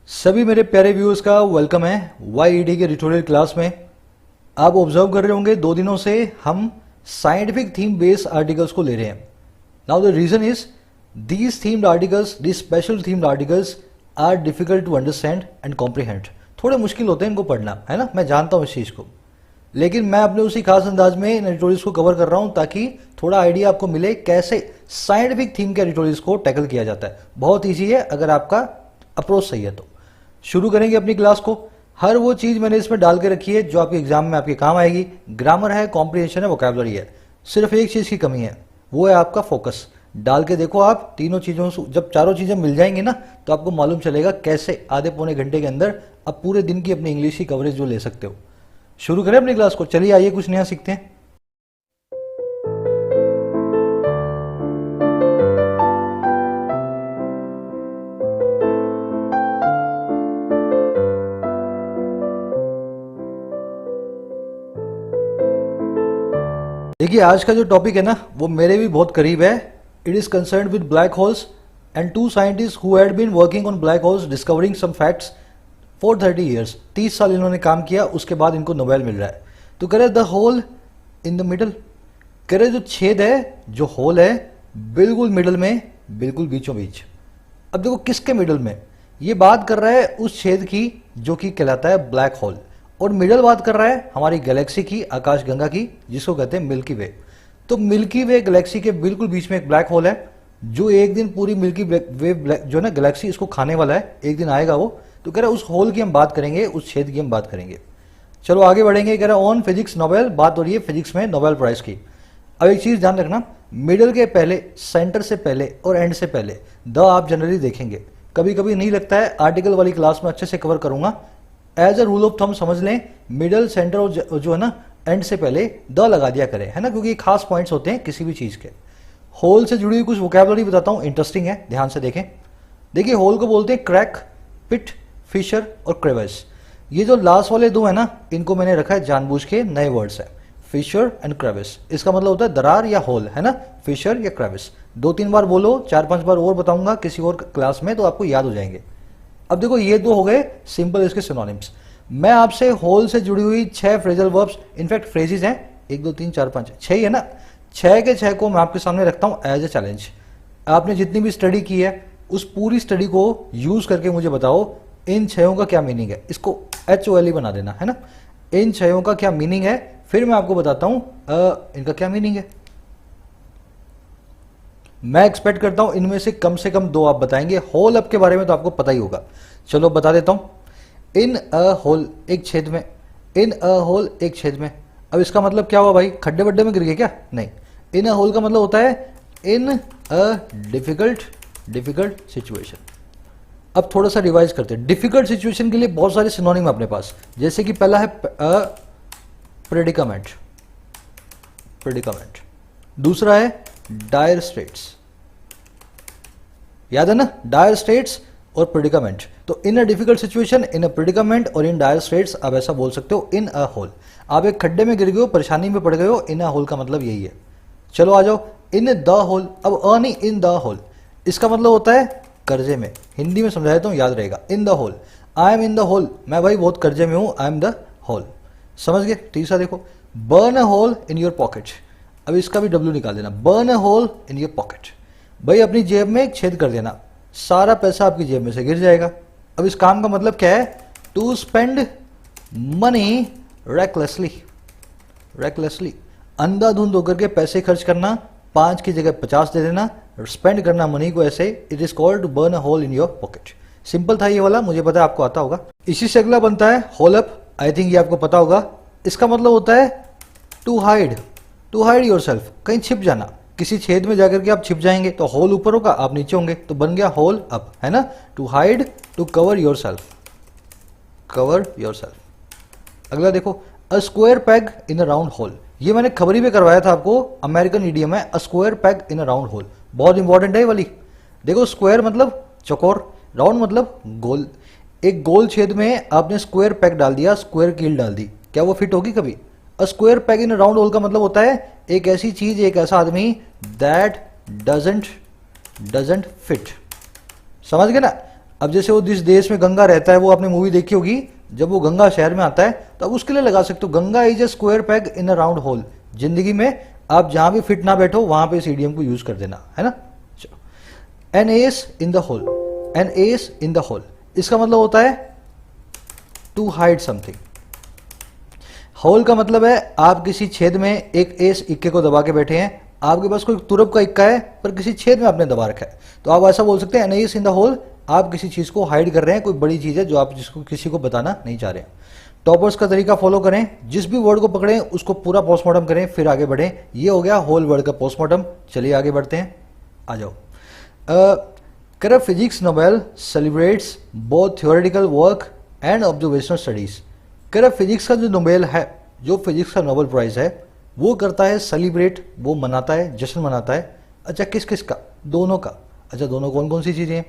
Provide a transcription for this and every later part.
सभी मेरे प्यारे व्यूअर्स का वेलकम है YED के ट्यूटोरियल क्लास में। आप ऑब्जर्व कर रहे होंगे 2 दिनों से हम साइंटिफिक थीम बेस्ड आर्टिकल्स को ले रहे हैं। Now the reason is these themed articles, these special themed articles are difficult to understand and comprehend. थोड़े मुश्किल होते हैं इनको पढ़ना, है ना, मैं जानता हूँ इस चीज़ को, लेकिन मैं अपने उसी खास अंदाज में इन एडिटोरियल्स को कवर कर रहा हूँ ताकि थोड़ा आइडिया आपको मिले कैसे साइंटिफिक थीम के एडिटोरियल्स को टैकल किया जाता है। बहुत ईजी है अगर आपका अप्रोच सही है तो। शुरू करेंगे अपनी क्लास को। हर वो चीज़ मैंने इसमें डाल के रखी है जो आपके एग्जाम में आपके काम आएगी। ग्रामर है, कॉम्प्रिहेंशन है, वोकैबुलरी है। सिर्फ एक चीज़ की कमी है, वो है आपका फोकस। डाल के देखो आप तीनों चीज़ों से, जब चारों चीज़ें मिल जाएंगी ना तो आपको मालूम चलेगा कैसे आधे पौने घंटे के अंदर आप पूरे दिन की अपनी इंग्लिश की कवरेज जो ले सकते हो। शुरू करें अपनी क्लास को। चलिए आइए कुछ नया सीखते हैं। देखिए आज का जो टॉपिक है ना वो मेरे भी बहुत करीब है। It is concern with black holes and 2 scientist who had been working on black holes discovering some facts for 30 years. 30 साल इन्होंने काम किया, उसके बाद इनको नोबेल मिल रहा है। तो कह रहे the hole in the middle, कह रहे जो छेद है, जो होल है बिल्कुल मिडल में, बिल्कुल बीचों बीच। अब देखो किसके मिडल में, ये बात कर रहा है उस छेद की जो कि कहलाता है ब्लैक होल, और मिडल बात कर रहा है हमारी गैलेक्सी की, आकाशगंगा की, जिसको कहते हैं मिल्की वे। तो मिल्की वे गैलेक्सी के बिल्कुल बीच में एक ब्लैक होल है जो एक दिन पूरी मिल्की वे जो है ना गैलेक्सी इसको खाने वाला है, एक दिन आएगा वो। तो कह रहा है उस होल की हम बात करेंगे, उस छेद की हम बात करेंगे। चलो आगे बढ़ेंगे। कह रहा है ऑन फिजिक्स नोबेल, बात हो रही है फिजिक्स में नोबेल प्राइज की। अब एक चीज ध्यान रखना, मिडल के पहले, सेंटर से पहले और एंड से पहले द आप जनरली देखेंगे। कभी कभी नहीं लगता है, आर्टिकल वाली क्लास में अच्छे से कवर करूंगा। As a rule of thumb समझ लें, मिडल, सेंटर और जो है ना एंड से पहले द लगा दिया करें, है ना, क्योंकि खास पॉइंट्स होते हैं किसी भी चीज के। होल से जुड़ी हुई कुछ वोकैबुलरी बताता हूं, इंटरेस्टिंग है, ध्यान से देखें। देखिए होल को बोलते हैं क्रैक, पिट, फिशर और क्रेविस। ये जो लास्ट वाले दो है ना, इनको मैंने रखा है जानबूझ के, नए वर्ड्स है, फिशर एंड क्रेविस। इसका मतलब होता है दरार या होल, है ना, फिशर या क्रेविस। 2-3 बार बोलो, 4-5 बार और बताऊंगा किसी और क्लास में तो आपको याद हो जाएंगे। अब देखो ये दो हो गए सिंपल इसके सिनोनिम्स। मैं आपसे होल से जुड़ी हुई 6 फ्रेजल वर्ब्स, इनफैक्ट फ्रेजेस हैं, 1 2 3 4 5 6 ही है ना, 6 के 6 को मैं आपके सामने रखता हूं एज ए चैलेंज। आपने जितनी भी स्टडी की है उस पूरी स्टडी को यूज करके मुझे बताओ इन 6 का क्या मीनिंग है। इसको HOLE बना देना, है ना, इन 6 का क्या मीनिंग है, फिर मैं आपको बताता हूं इनका क्या मीनिंग है। मैं एक्सपेक्ट करता हूं इनमें से कम 2 आप बताएंगे। होल अप के बारे में तो आपको पता ही होगा, चलो बता देता हूं। इन अ होल, एक छेद में, इन अ होल, एक छेद में। अब इसका मतलब क्या हुआ भाई, खड्डे वड्डे में गिर गए क्या? नहीं। इन अ होल का मतलब होता है इन अ डिफिकल्ट सिचुएशन। अब थोड़ा सा रिवाइज करते हैं। डिफिकल्ट सिचुएशन के लिए बहुत सारे सिनोनिम अपने पास, जैसे कि पहला है प्रेडिकामेंट, प्रेडिकामेंट। दूसरा है डायर स्टेट्स, याद है ना, डायर स्टेट्स और प्रेडिकामेंट। तो in a difficult situation, in a predicament और इन डायर स्टेट्स आप ऐसा बोल सकते हो इन अ होल। आप एक खड्डे में गिर गए हो, परेशानी में पड़ गए हो, इन अ होल का मतलब यही है। चलो आ जाओ इन द होल। अब नहीं, इन द होल, इसका मतलब होता है कर्जे में। हिंदी में समझा देता हूं, याद रहेगा। In the hole, I am in the hole, मैं भाई बहुत कर्जे में हूं, आई एम द होल। समझ गए? तीसरा देखो, burn a hole in your pocket. अब इसका भी डब्ल्यू निकाल देना, burn a hole in your pocket. भाई अपनी जेब में एक छेद कर देना, सारा पैसा आपकी जेब में से गिर जाएगा। अब इस काम का मतलब क्या है, to spend money recklessly, recklessly, अंधाधुंध होकर के पैसे खर्च करना, 5 की जगह 50 दे देना, स्पेंड करना मनी को ऐसे, it is called to burn a hole in your pocket. Simple था ये वाला, मुझे पता है आपको आता होगा। इसी से अगला बनता है होल अप, आई थिंक ये आपको पता होगा। इसका मतलब होता है to hide, to hide yourself, कहीं छिप जाना। किसी छेद में जाकर के आप छिप जाएंगे तो होल ऊपर होगा, आप नीचे होंगे, तो बन गया होल अप, है ना। To hide, to cover yourself, cover yourself. अगला देखो, a square peg in a round hole. ये मैंने खबरी में करवाया था आपको, अमेरिकन ईडियम है, अ square peg in a round whole. बहुत इंपॉर्टेंट है ये वाली। देखो स्क्वायर मतलब चौकोर, राउंड मतलब गोल। एक गोल छेद में आपने स्क्वायर पैग डाल दिया, स्क्वायर कील डाल दी, क्या वो फिट होगी कभी? अ square peg in a round whole का मतलब होता है एक ऐसी चीज, एक ऐसा आदमी दैट डजंट फिट। समझ गए ना? अब जैसे वो जिस देश में गंगा रहता है, वो आपने मूवी देखी होगी, जब वो गंगा शहर में आता है तो आप उसके लिए लगा सकते हो Ganga is a square peg in a round whole. जिंदगी में आप जहां भी फिट ना बैठो वहां पे इस इडियम को यूज कर देना, है ना। चलो, an ace in the hole, an ace in the hole, इसका मतलब होता है टू हाइड समथिंग। होल का मतलब है आप किसी छेद में एक एस इक्के को दबा के बैठे हैं, आपके पास कोई तुरब का इक्का है पर किसी छेद में आपने दबा रखा है, तो आप ऐसा बोल सकते हैं an ace in the hole, आप किसी चीज को हाइड कर रहे हैं, कोई बड़ी चीज है जो आप जिसको किसी को बताना नहीं चाह रहे हैं। टॉपर्स का तरीका फॉलो करें, जिस भी वर्ड को पकड़ें उसको पूरा पोस्टमार्टम करें फिर आगे बढ़ें। ये हो गया होल वर्ड का पोस्टमार्टम। चलिए आगे बढ़ते हैं, आ जाओ। Current physics Nobel celebrates both theoretical work and observational studies. Current physics का जो नोबेल है, जो फिजिक्स का नोबेल प्राइज है, वो करता है सेलिब्रेट, वो मनाता है, जश्न मनाता है। अच्छा, किस किस का? दोनों का। अच्छा, दोनों कौन कौन सी चीजें?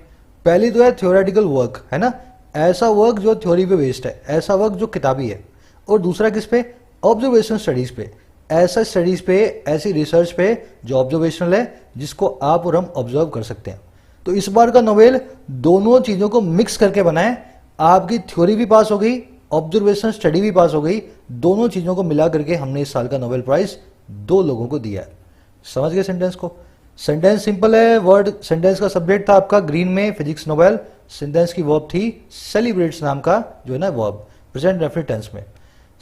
पहली तो है थ्योरेटिकल वर्क, है ना, ऐसा वर्क जो थ्योरी पे बेस्ड है, ऐसा वर्क जो किताबी है। और दूसरा किस पे? ऑब्जर्वेशनल स्टडीज पे, ऐसा स्टडीज पे, ऐसी रिसर्च पे जो ऑब्जर्वेशनल है, जिसको आप और हम ऑब्जर्व कर सकते हैं। तो इस बार का नोबेल दोनों चीजों को मिक्स करके बना है। आपकी थ्योरी भी पास हो गई, ऑब्जर्वेशनल स्टडी भी पास हो गई, दोनों चीजों को मिला करके हमने इस साल का नोबेल प्राइज 2 लोगों को दिया है। समझ गए सेंटेंस को? सेंटेंस सिंपल है। वर्ड सेंटेंस का सब्जेक्ट था आपका ग्रीन में फिजिक्स नोबेल, सेंटेंस की वर्ब थी सेलिब्रेट्स नाम का जो है ना वर्ब, प्रेजेंट डेफिनिट टेंस में।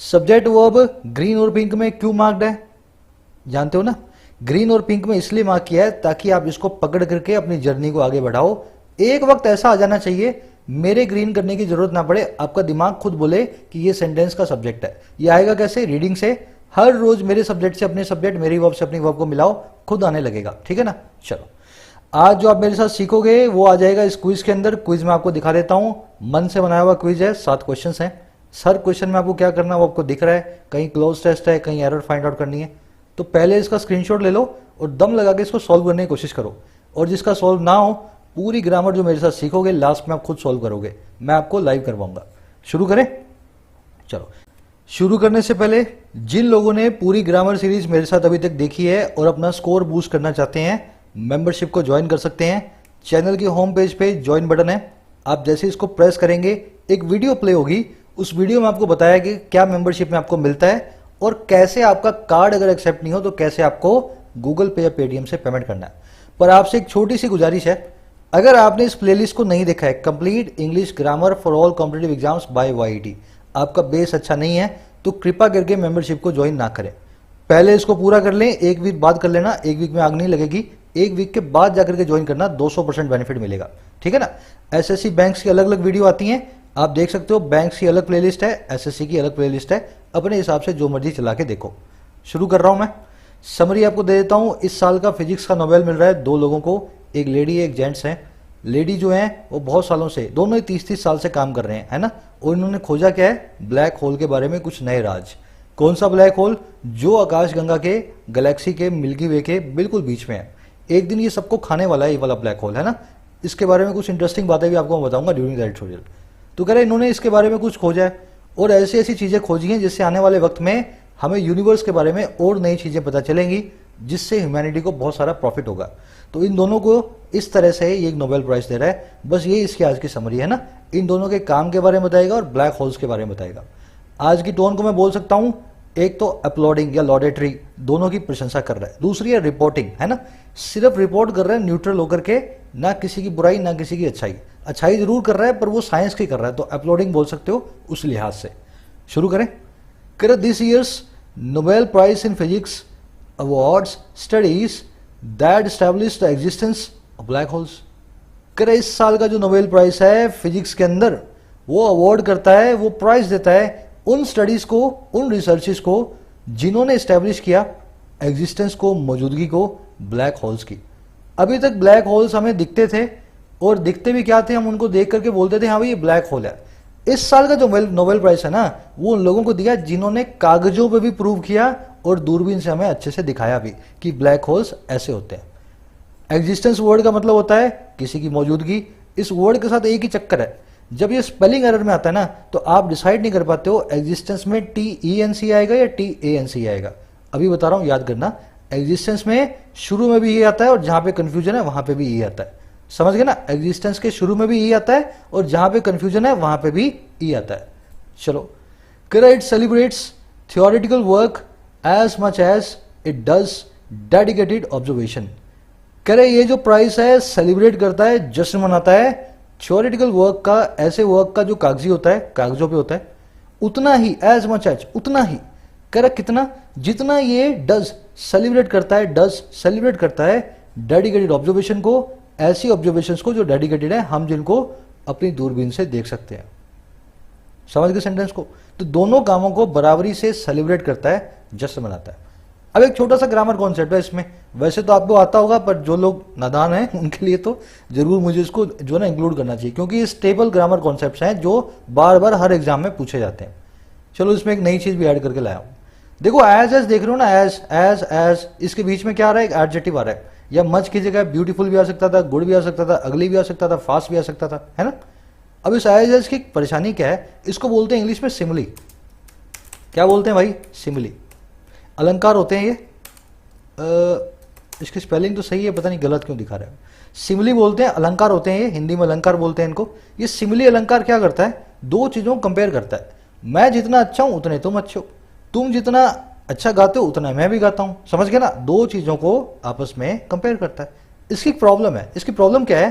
सब्जेक्ट वर्ब ग्रीन और पिंक में क्यों मार्क्ड है जानते हो ना? ग्रीन और पिंक में इसलिए मार्क किया है ताकि आप इसको पकड़ करके अपनी जर्नी को आगे बढ़ाओ। एक वक्त ऐसा आ जाना चाहिए मेरे ग्रीन करने की जरूरत ना पड़े, आपका दिमाग खुद बोले कि ये सेंटेंस का सब्जेक्ट है। ये आएगा कैसे? रीडिंग से। हर रोज मेरे सब्जेक्ट से अपने सब्जेक्ट, मेरी वर्ब से अपनी वर्ब को मिलाओ, खुद आने लगेगा, ठीक है ना। चलो, आज जो आप मेरे साथ सीखोगे वो आ जाएगा इस क्विज के अंदर। क्विज में आपको दिखा देता हूं, मन से बनाया हुआ क्विज है, 7 क्वेश्चन हैं। हर क्वेश्चन में आपको क्या करना है वो आपको दिख रहा है, कहीं क्लोज टेस्ट है, कहीं एरर फाइंड आउट करनी है। तो पहले इसका स्क्रीनशॉट ले लो और दम लगा के इसको सॉल्व करने की कोशिश करो। और जिसका सॉल्व ना हो, पूरी ग्रामर जो मेरे साथ सीखोगे लास्ट में आप खुद सॉल्व करोगे, मैं आपको लाइव करवाऊंगा। शुरू करें? चलो, शुरू करने से पहले जिन लोगों ने पूरी ग्रामर सीरीज मेरे साथ अभी तक देखी है और अपना स्कोर बूस्ट करना चाहते हैं, मेंबरशिप को ज्वाइन कर सकते हैं। चैनल की होम पेज पे ज्वाइन बटन है, आप जैसे इसको प्रेस करेंगे एक वीडियो प्ले होगी। उस वीडियो में आपको बताया कि क्या मेंबरशिप में आपको मिलता है और कैसे आपका कार्ड अगर एक्सेप्ट नहीं हो तो कैसे आपको गूगल पे या पेटीएम से पेमेंट करना है। पर आपसे एक छोटी सी गुजारिश है, अगर आपने इस प्लेलिस्ट को नहीं देखा है, complete English grammar for all competitive exams by YT, आपका बेस अच्छा नहीं है तो कृपा करके मेंबरशिप को ज्वाइन ना करें। पहले इसको पूरा कर लें, एक वीक बाद कर लेना, एक वीक में आग नहीं लगेगी, एक वीक के बाद जाकर के ज्वाइन करना, 200% बेनिफिट मिलेगा, ठीक है ना। एसएससी बैंक्स की अलग अलग वीडियो आती हैं, आप देख सकते हो। बैंक्स की अलग प्लेलिस्ट है, एसएससी की अलग प्लेलिस्ट है, अपने हिसाब से जो मर्जी चला के देखो। शुरू कर रहा हूं मैं, समरी आपको दे देता हूं। इस साल का फिजिक्स का नोबेल मिल रहा है 2 लोगों को, एक लेडी है एक जेंट्स है। लेडी जो है वो बहुत सालों से, दोनों ही 30-30 साल से काम कर रहे हैं, है ना। और इन्होंने खोजा क्या है? ब्लैक होल के बारे में कुछ नए राज। कौन सा ब्लैक होल? जो आकाश गंगा के, गैलेक्सी के, मिल्की वे के बिल्कुल बीच में है। एक दिन ये सबको खाने वाला है, ये वाला ब्लैक होल, है ना। इसके बारे में कुछ इंटरेस्टिंग बातें भी आपको मैं बताऊंगा ड्यूरिंग द एडिटोरियल। तो कह रहे इन्होंने इसके बारे में कुछ खोजा है और ऐसी ऐसी चीजें खोजी हैं जिससे आने वाले वक्त में हमें यूनिवर्स के बारे में और नई चीजें पता चलेंगी, जिससे ह्यूमैनिटी को बहुत सारा प्रॉफिट होगा। तो इन दोनों को इस तरह से ये एक नोबेल प्राइज दे रहा है। बस ये इसकी आज की समरी है ना। इन दोनों के काम के बारे में बताएगा और ब्लैक होल्स के बारे में बताएगा। आज की टोन को मैं बोल सकता हूं, एक तो अपलोडिंग या लॉडेटरी, दोनों की प्रशंसा कर रहा है। दूसरी है रिपोर्टिंग, है ना, सिर्फ रिपोर्ट कर रहा है न्यूट्रल होकर के, ना किसी की बुराई ना किसी की अच्छाई। अच्छाई जरूर कर रहा है पर वो साइंस की कर रहा है, तो अपलोडिंग बोल सकते हो उस लिहाज से। शुरू करें। This year's Nobel prize in physics awards studies that establish the existence of black holes. इस साल का जो नोबेल प्राइज है फिजिक्स के अंदर, वो अवार्ड करता है, वो प्राइज देता है उन स्टडीज को, उन रिसर्चेस को जिन्होंने एस्टैब्लिश किया एग्जिस्टेंस को, मौजूदगी को ब्लैक होल्स की। अभी तक ब्लैक होल्स हमें दिखते थे और दिखते भी क्या थे, हम उनको देख करके बोलते थे हाँ भाई ये ब्लैक होल है। इस साल का जो नोबेल प्राइज है ना, वो उन लोगों को दिया जिन्होंने कागजों पे भी प्रूव किया और दूरबीन से हमें अच्छे से दिखाया भी कि ब्लैक होल्स ऐसे होते हैं। एग्जिस्टेंस वर्ड का मतलब होता है किसी की मौजूदगी। इस वर्ड के साथ एक ही चक्कर है, जब ये स्पेलिंग एरर में आता है ना तो आप डिसाइड नहीं कर पाते हो एग्जिस्टेंस में TENC आएगा या TANC आएगा। अभी बता रहा हूं, याद करना। एग्जिस्टेंस में शुरू में भी ये आता है और जहां पे कंफ्यूजन है वहां पे भी ये आता है। समझ गए ना, एग्जिस्टेंस के शुरू में भी ई आता है और जहां पे कंफ्यूजन है वहां पे भी ई आता है। चलो, correct, it celebrates theoretical work as much as it does dedicated observation. कह रहे ये जो प्राइस है सेलिब्रेट करता है, जश्न मनाता है थ्योरेटिकल वर्क का, ऐसे वर्क का जो कागजी होता है, कागजों पे होता है, उतना ही, एज मच एज, उतना ही। कह रहा कितना, जितना ये डज सेलिब्रेट करता है, डज सेलिब्रेट करता है डेडिकेटेड ऑब्जर्वेशन को, ऐसी ऑब्जर्वेशंस को जो डेडिकेटेड है, हम जिनको अपनी दूरबीन से देख सकते हैं। समझ गए सेंटेंस को? तो दोनों कामों को बराबरी से सेलिब्रेट करता है, जश्न मनाता है। अब एक छोटा सा ग्रामर कॉन्सेप्ट है इसमें, वैसे तो आपको आता होगा पर जो लोग नादान हैं उनके लिए तो जरूर मुझे इसको जो है ना इंक्लूड करना चाहिए, क्योंकि ये स्टेबल ग्रामर कॉन्सेप्ट्स हैं जो बार बार हर एग्जाम में पूछे जाते हैं। चलो इसमें एक नई चीज भी ऐड करके लाया हूं। देखो एज एज देख रहे हो ना, एज एज एज, इसके बीच में क्या आ रहा है, एक एडजेक्टिव आ रहा है, या मच की जगह ब्यूटीफुल भी आ सकता था, गुड भी आ सकता था, अगली भी आ सकता था, फास्ट भी आ सकता था, है ना। अब इस एज एज की परेशानी क्या है, इसको बोलते हैं इंग्लिश में सिमिली। क्या बोलते हैं भाई? सिमिली। अलंकार होते हैं ये, इसकी स्पेलिंग तो सही है, पता नहीं गलत क्यों दिखा रहा है। सिमिली बोलते हैं, अलंकार होते हैं ये, हिंदी में अलंकार बोलते हैं इनको। ये सिमिली अलंकार क्या करता है, दो चीजों को कंपेयर करता है। मैं जितना अच्छा हूं उतने तुम अच्छे हो, तुम जितना अच्छा गाते हो उतना मैं भी गाता हूं। समझ गए ना, दो चीजों को आपस में कंपेयर करता है। इसकी प्रॉब्लम है, इसकी प्रॉब्लम क्या है,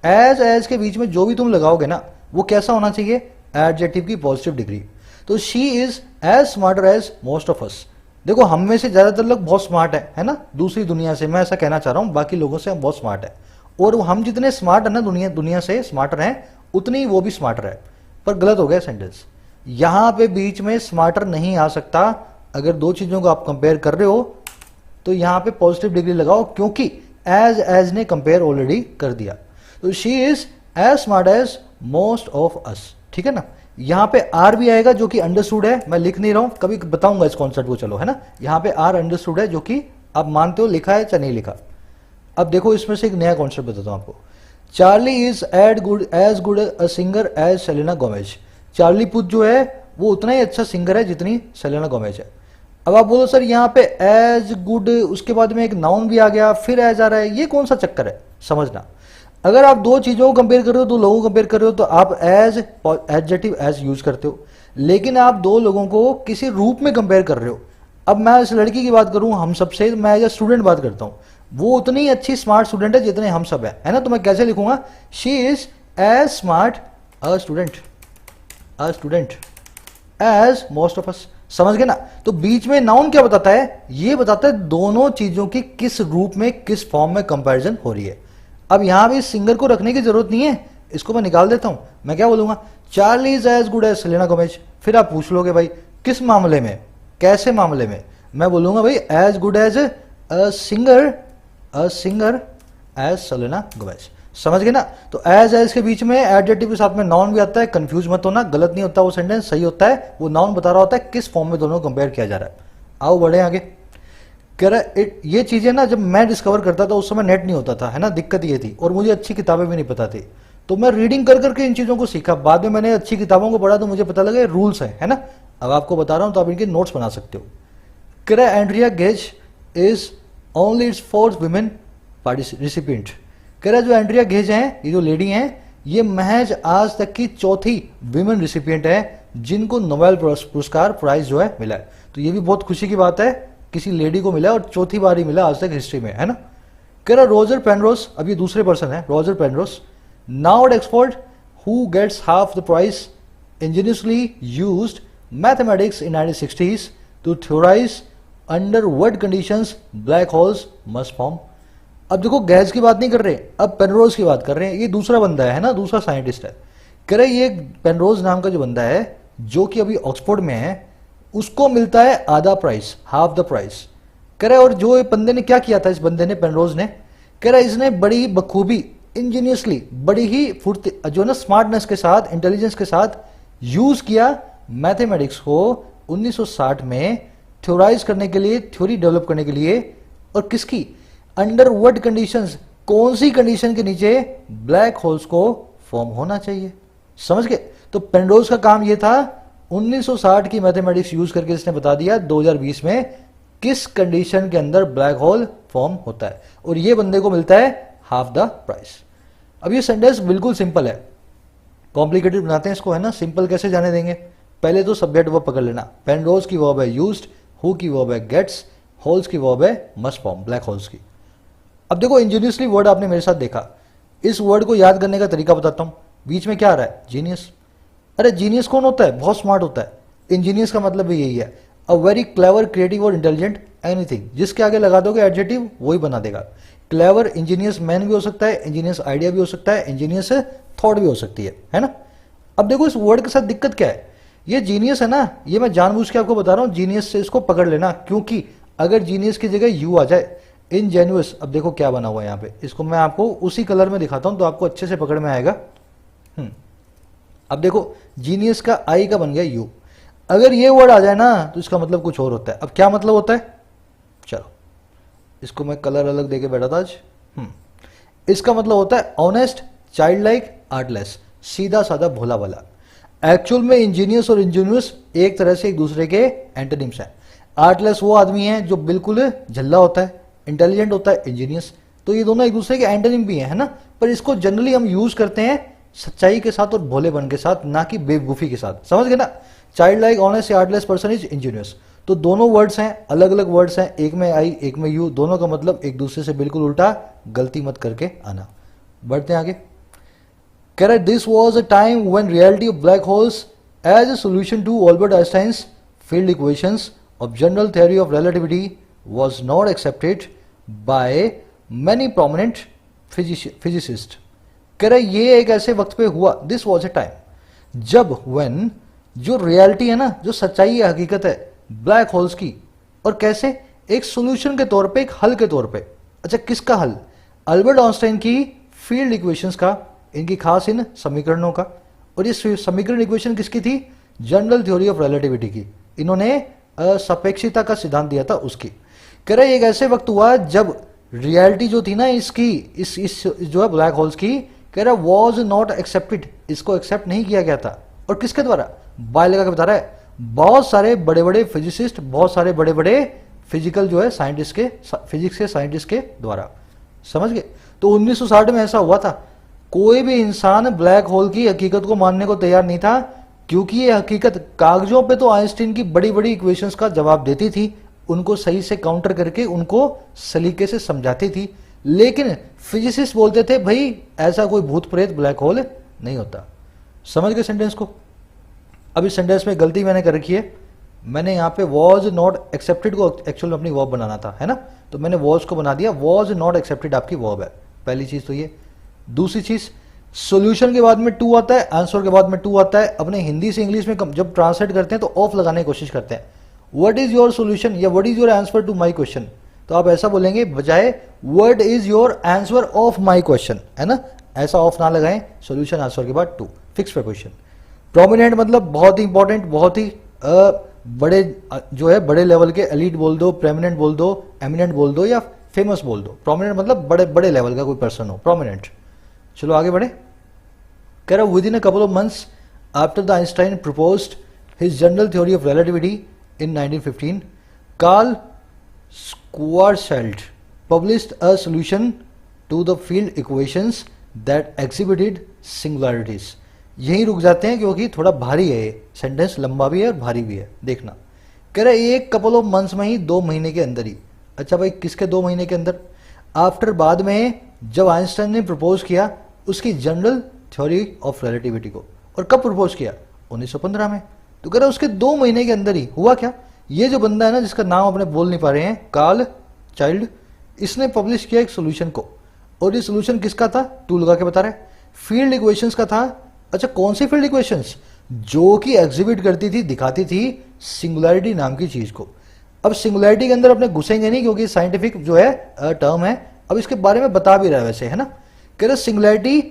एज एज के बीच में जो भी तुम लगाओगे ना वो कैसा होना चाहिए, एडजेक्टिव की पॉजिटिव डिग्री। तो she is as smarter as most of us. देखो हम में से ज्यादातर लोग बहुत स्मार्ट है ना, दूसरी दुनिया से, मैं ऐसा कहना चाह रहा हूं, बाकी लोगों से हम बहुत स्मार्ट है, और हम जितने स्मार्ट है ना, दुनिया से स्मार्टर हैं, उतनी वो भी स्मार्टर है। पर गलत हो गया सेंटेंस, यहां पे बीच में स्मार्टर नहीं आ सकता। अगर दो चीजों को आप कंपेयर कर रहे हो तो यहां पे पॉजिटिव डिग्री लगाओ, क्योंकि एज एज ने कंपेयर ऑलरेडी कर दिया। तो she is as smart as most of us, ठीक है ना। यहां पे आर भी आएगा जो कि अंडरस्टूड है, मैं लिख नहीं रहा हूं, कभी बताऊंगा इस कॉन्सेप्ट को, चलो, है ना। यहां पे आर अंडरस्टूड है, जो कि आप मानते हो लिखा है चाहे नहीं लिखा। अब देखो इसमें से एक नया कॉन्सेप्ट बताता हूं आपको। Charlie is as good a singer as Selena Gomez. Charlie Puth जो है वो उतना ही अच्छा सिंगर है जितनी सेलेना गोमेज है। अब आप बोलो सर यहाँ पे एज गुड, उसके बाद में एक नाउन भी आ गया, फिर एज आ रहा है, ये कौन सा चक्कर है, समझना। अगर आप दो चीजों को कंपेयर कर रहे हो, दो लोगों को कंपेयर कर रहे हो, तो आप एज एडजेक्टिव एज यूज करते हो। लेकिन आप दो लोगों को किसी रूप में कंपेयर कर रहे हो। अब मैं इस लड़की की बात करूं हम सबसे, मैं एज ए स्टूडेंट बात करता हूं, वो उतनी अच्छी स्मार्ट स्टूडेंट है जितने हम सब है ना। तो मैं कैसे लिखूंगा, she is as smart a student as most of us. समझ गए ना। तो बीच में नाउन क्या बताता है, ये बताता है दोनों चीजों की किस रूप में, किस फॉर्म में कंपैरिजन हो रही है। अब यहां भी सिंगर को रखने की जरूरत नहीं है, इसको मैं निकाल देता हूं। मैं क्या बोलूंगा, Charlie is as good as Selena Gomez. फिर आप पूछ लोगे भाई किस मामले में, कैसे मामले में, मैं बोलूंगा भाई as good as a singer as Selena Gomez. समझ गए ना। तो एज के बीच में एडजेक्टिव के साथ में नाउन भी आता है, कंफ्यूज मत होना, गलत नहीं होता वो सेंटेंस, सही होता है। वो नाउन बता रहा होता है किस फॉर्म में दोनों कंपेयर किया जा रहा है। आओ बढ़े आगे। कह रहा ये चीजें ना जब मैं डिस्कवर करता था उस समय नेट नहीं होता था, है ना, दिक्कत ये थी, और मुझे अच्छी किताबें भी नहीं पता थी, तो मैं रीडिंग कर करके इन चीजों को सीखा। बाद में मैंने अच्छी किताबों को पढ़ा तो मुझे पता लगा रूल्स है ना। अब आपको बता रहा हूं तो आप इनके नोट्स बना सकते हो। कह रहा Andrea Ghez is only it's fourth women recipient. कह रहा जो एंड्रिया गेज हैं, ये जो लेडी हैं, ये महज आज तक की चौथी विमेन रिसिपिएंट है जिनको नोबेल पुरस्कार प्राइज जो है मिला है। तो ये भी बहुत खुशी की बात है, किसी लेडी को मिला और चौथी बार ही मिला आज तक हिस्ट्री में, है ना। कह रहा रोजर पेनरोज, अब ये दूसरे पर्सन है, Roger Penrose, now at Oxford, who gets half the prize, ingeniously used mathematics in 1960s to theorise under what conditions black holes must form. अब देखो गैस की बात नहीं कर रहे, अब पेनरोज की बात कर रहे हैं। ये दूसरा बंदा है ना, दूसरा साइंटिस्ट है। कह रहे ये पेनरोज नाम का जो बंदा है जो कि अभी ऑक्सफोर्ड में है, उसको मिलता है आधा प्राइस, हाफ द प्राइस। कह रहे और जो बंदे ने क्या किया था, इस बंदे ने, पेनरोज ने, कह रहा इसने बड़ी बखूबी, इंजीनियसली, बड़ी ही फुर्ती जो ना स्मार्टनेस के साथ, इंटेलिजेंस के साथ यूज किया मैथमेटिक्स को 1960 में थ्योराइज करने के लिए, थ्योरी डेवलप करने के लिए। और किसकी, अंडर व्हाट कंडीशंस, कौन सी कंडीशन के नीचे ब्लैक होल्स को फॉर्म होना चाहिए। समझ गए। तो पेनरोज का काम यह था 1960 की मैथमेटिक्स यूज करके इसने बता दिया 2020 में किस कंडीशन के अंदर ब्लैक होल फॉर्म होता है, और ये बंदे को मिलता है हाफ द प्राइस। अब ये सेंटेंस बिल्कुल सिंपल है, कॉम्प्लिकेटेड बनाते हैं इसको, है ना। सिंपल कैसे जाने देंगे, पहले तो सब्जेक्ट वर्ब पकड़ लेना। पेनरोज की वर्ब है यूज्ड, हु की वर्ब है गेट्स, होल्स की वर्ब है मस्ट फॉर्म, ब्लैक होल्स की। अब देखो इंजीनियसली वर्ड आपने मेरे साथ देखा, इस वर्ड को याद करने का तरीका बताता हूं। बीच में क्या आ रहा है, जीनियस। अरे जीनियस कौन होता है, बहुत स्मार्ट होता है। इंजीनियस का मतलब भी यही है, अ वेरी क्लेवर, क्रिएटिव और इंटेलिजेंट एनीथिंग, जिसके आगे लगा दोगे एडजेक्टिव वही बना देगा। क्लेवर इंजीनियस मैन भी हो सकता है, इंजीनियस आइडिया भी हो सकता है, इंजीनियस थॉट भी हो सकती है ना। अब देखो इस वर्ड के साथ दिक्कत क्या है, ये जीनियस है ना, ये मैं जानबूझ के आपको बता रहा हूं, जीनियस से इसको पकड़ लेना, क्योंकि अगर जीनियस की जगह यू आ जाए, इनजेन्युअस। अब देखो क्या बना हुआ है यहाँ पे, इसको मैं आपको उसी कलर में दिखाता हूं तो आपको अच्छे से पकड़ में आएगा। अब देखो जीनियस का आई का बन गया यू, अगर ये वर्ड आ जाए ना तो इसका मतलब कुछ और होता है। अब क्या मतलब होता है, चलो इसको मैं कलर अलग देके बैठा था आज। इसका मतलब होता है ऑनेस्ट, चाइल्ड लाइक, आर्टलेस, सीधा साधा भोला भाला। एक्चुअल में इंजीनियस और इंजीनियस एक तरह से एक दूसरे के एंटोनिम्स हैं। आर्टलेस वो आदमी है जो बिल्कुल झल्ला होता है, इंटेलिजेंट होता है इंजीनियस, तो ये दोनों एक दूसरे के एंटोनिम भी है ना। पर इसको जनरली हम यूज करते हैं सच्चाई के साथ और भोलेपन के साथ, ना कि बेवकूफी के साथ, समझ गए ना। Child like, honest, artless person is Angénieux. तो दोनों वर्ड्स हैं, अलग अलग वर्ड्स हैं, एक में आई एक में यू, दोनों का मतलब एक दूसरे से बिल्कुल उल्टा, गलती मत करके आना। बढ़ते हैं आगे। कह रहा है this was a time when reality of black holes as a solution to Albert Einstein's field equations of general theory of relativity was not accepted by many prominent physicist. कह रहा है ये एक ऐसे वक्त पे हुआ, दिस वॉज अ टाइम जब, व्हेन, जो रियलिटी है ना, जो सच्चाई है, हकीकत है ब्लैक होल्स की, और कैसे, एक सॉल्यूशन के तौर पे, एक हल के तौर पे। अच्छा किसका हल, अल्बर्ट आइंस्टाइन की फील्ड इक्वेशंस का, इनकी खास इन समीकरणों का। और ये समीकरण इक्वेशन किसकी थी, जनरल थ्योरी ऑफ रिलेटिविटी की, इन्होंने सापेक्षिकता का सिद्धांत दिया था उसकी। कह रहे एक ऐसे वक्त हुआ जब रियलिटी जो थी ना इसकी, इस जो है ब्लैक होल्स की, कह रहा वॉज नॉट एक्सेप्टेड, इसको एक्सेप्ट नहीं किया गया था। और किसके द्वारा, बाय लगा के बता रहा है, बहुत सारे बड़े बड़े फिजिसिस्ट, बहुत सारे बड़े बड़े फिजिकल जो है साइंटिस्ट के, फिजिक्स के साइंटिस्ट के द्वारा, समझ गए। तो 1960 में ऐसा हुआ था, कोई भी इंसान ब्लैक होल की हकीकत को मानने को तैयार नहीं था, क्योंकि ये हकीकत कागजों पे तो आइंस्टीन की बड़ी बड़ी इक्वेशंस का जवाब देती थी, उनको सही से काउंटर करके उनको सलीके से समझाती थी, लेकिन फिजिसिस्ट बोलते थे भाई ऐसा कोई भूत प्रेत ब्लैक होल नहीं होता। समझ गए सेंटेंस को। अब इस सेंटेंस में गलती मैंने कर रखी है, मैंने यहाँ पे वॉज नॉट एक्सेप्टेड को एक्चुअल में अपनी वर्ब बनाना था, है ना, तो मैंने वॉज को बना दिया, वॉज नॉट एक्सेप्टेड आपकी वर्ब है, पहली चीज तो ये। दूसरी चीज, सॉल्यूशन के बाद में टू आता है, आंसर के बाद में टू आता है। अपने हिंदी से इंग्लिश में जब ट्रांसलेट करते हैं तो ऑफ लगाने की कोशिश करते हैं, व्हाट इज योर सॉल्यूशन या what is your answer to my question, तो आप ऐसा बोलेंगे बजाय what is your answer of my question, है ना, ऐसा ऑफ ना लगाएं, सॉल्यूशन आंसर के बाद टू, फिक्स प्रीपोजिशन। प्रोमिनेंट मतलब बहुत ही इंपॉर्टेंट, बहुत ही बड़े जो है, बड़े लेवल के, एलीट बोल दो, प्रेमिनेंट बोल दो, एमिनेंट बोल दो, या फेमस बोल दो। प्रोमिनेंट मतलब बड़े बड़े लेवल का कोई पर्सन हो, प्रोमिनेंट। चलो आगे बढ़े। कह रहा within a couple of months after the Einstein proposed his general theory of relativity in 1915, Karl Schwarzschild published a solution to the field equations that exhibited singularities। यहीं रुक जाते हैं क्योंकि थोड़ा भारी है ये सेंटेंस, लंबा भी है और भारी भी है, देखना। कह रहा है एक कपल ऑफ मंथ्स में ही, 2 महीने के अंदर ही। अच्छा भाई किसके 2 महीने के अंदर, आफ्टर, बाद में, जब आइंस्टाइन ने प्रपोज किया उसकी जनरल थ्योरी ऑफ रिलेटिविटी को। और कब प्रपोज किया, 1915 में। तो कह रहा है उसके 2 महीने के अंदर ही हुआ क्या, ये जो बंदा है ना जिसका नाम अपने बोल नहीं पा रहे हैं, कार्ल चाइल्ड, इसने पब्लिश किया एक सोल्यूशन को। और ये सोल्यूशन किसका था, टू लगा के बता रहे, फील्ड इक्वेशंस का था। अच्छा कौन सी फील्ड इक्वेशंस, जो कि एग्जिबिट करती थी, दिखाती थी सिंगुलैरिटी नाम की चीज को। अब सिंगुलैरिटी के अंदर अपने घुसेंगे नहीं क्योंकि साइंटिफिक जो है टर्म है, अब इसके बारे में बता भी रहा है वैसे, है ना। कह रहे सिंगुलैरिटी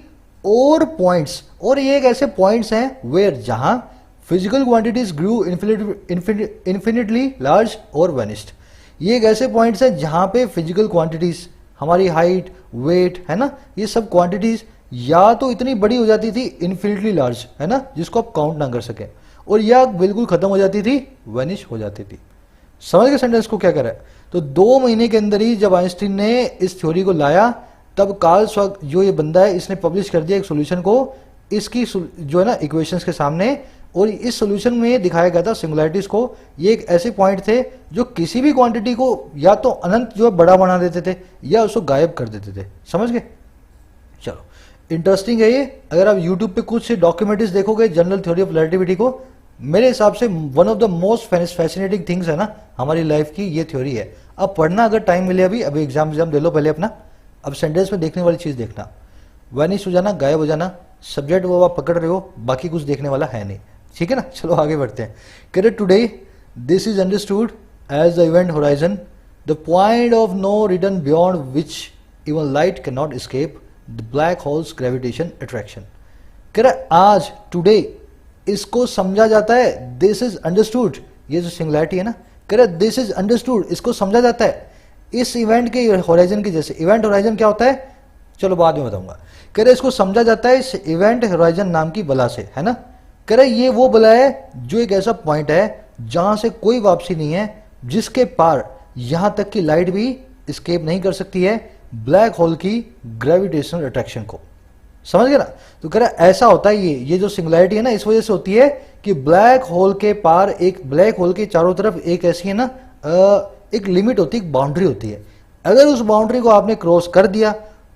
और पॉइंट्स, और ये एक ऐसे पॉइंट्स हैं वेयर, जहां फिजिकल क्वांटिटीज ग्रू इन्फिनिटली लार्ज और वेनिस्ड। ये एक ऐसे पॉइंट्स हैं जहां पे फिजिकल क्वांटिटीज, हमारी हाइट, वेट, है ना, ये सब क्वांटिटीज या तो इतनी बड़ी हो जाती थी इन्फिनिटली लार्ज, है ना, जिसको आप काउंट ना कर सके, और या बिल्कुल खत्म हो जाती थी, वेनिश हो जाती थी। समझ गए सेंटेंस को क्या कर रहा है। तो 2 महीने के अंदर ही जब आइंस्टीन ने इस थ्योरी को लाया तब कार्ल स्वग जो ये बंदा है इसने पब्लिश कर दिया एक सोल्यूशन को इसकी जो है ना इक्वेशंस के सामने, और इस सोल्यूशन में ये दिखाया गया था सिंगुलैरिटीज को, ये एक ऐसे पॉइंट थे जो किसी भी क्वांटिटी को या तो अनंत जो है बड़ा बना देते थे या उसको गायब कर देते थे। समझ गए? चलो, इंटरेस्टिंग है ये। अगर आप यूट्यूब पे कुछ डॉक्यूमेंट्रीज देखोगे जनरल थ्योरी ऑफ रिलेटिविटी को, मेरे हिसाब से one of the most fascinating things है ना हमारी लाइफ की, ये थ्योरी है। अब पढ़ना अगर टाइम मिले, अभी एग्जाम दे लो पहले अपना। अब सेंटेंस में देखने वाली चीज देखना, वैनिश हो जाना, गायब हो जाना, सब्जेक्ट वो आप पकड़ रहे हो, बाकी कुछ देखने वाला है नहीं। ठीक है ना? चलो आगे बढ़ते हैं। Correct, today this is understood as the event horizon, the point of no return beyond which even light can not escape the black holes gravitation attraction. Correct, आज टुडे इसको समझा जाता है, दिस इज अंडरस्टूड, ये जो singularity है ना, correct, this is understood, इसको समझा जाता है इस इवेंट के होराइजन की जैसे। इवेंट होराइजन क्या होता है चलो बाद में बताऊंगा। करेक्ट, इसको समझा जाता है इस इवेंट होराइजन नाम की बला से, है ना। करेक्ट, ये वो बला है जो एक ऐसा पॉइंट है जहां से कोई वापसी नहीं है, जिसके पार यहां तक की लाइट भी एस्केप नहीं कर सकती है ब्लैक होल की ग्रेविटेशनल अट्रैक्शन को। समझ गए ना? तो कह रहा ऐसा होता है, ये जो सिंगुलैरिटी है ना इस वजह से होती है कि ब्लैक होल के पार, एक ब्लैक होल के चारों तरफ एक ऐसी है ना एक लिमिट होती है, एक बाउंड्री होती है। अगर उस बाउंड्री को आपने क्रॉस कर दिया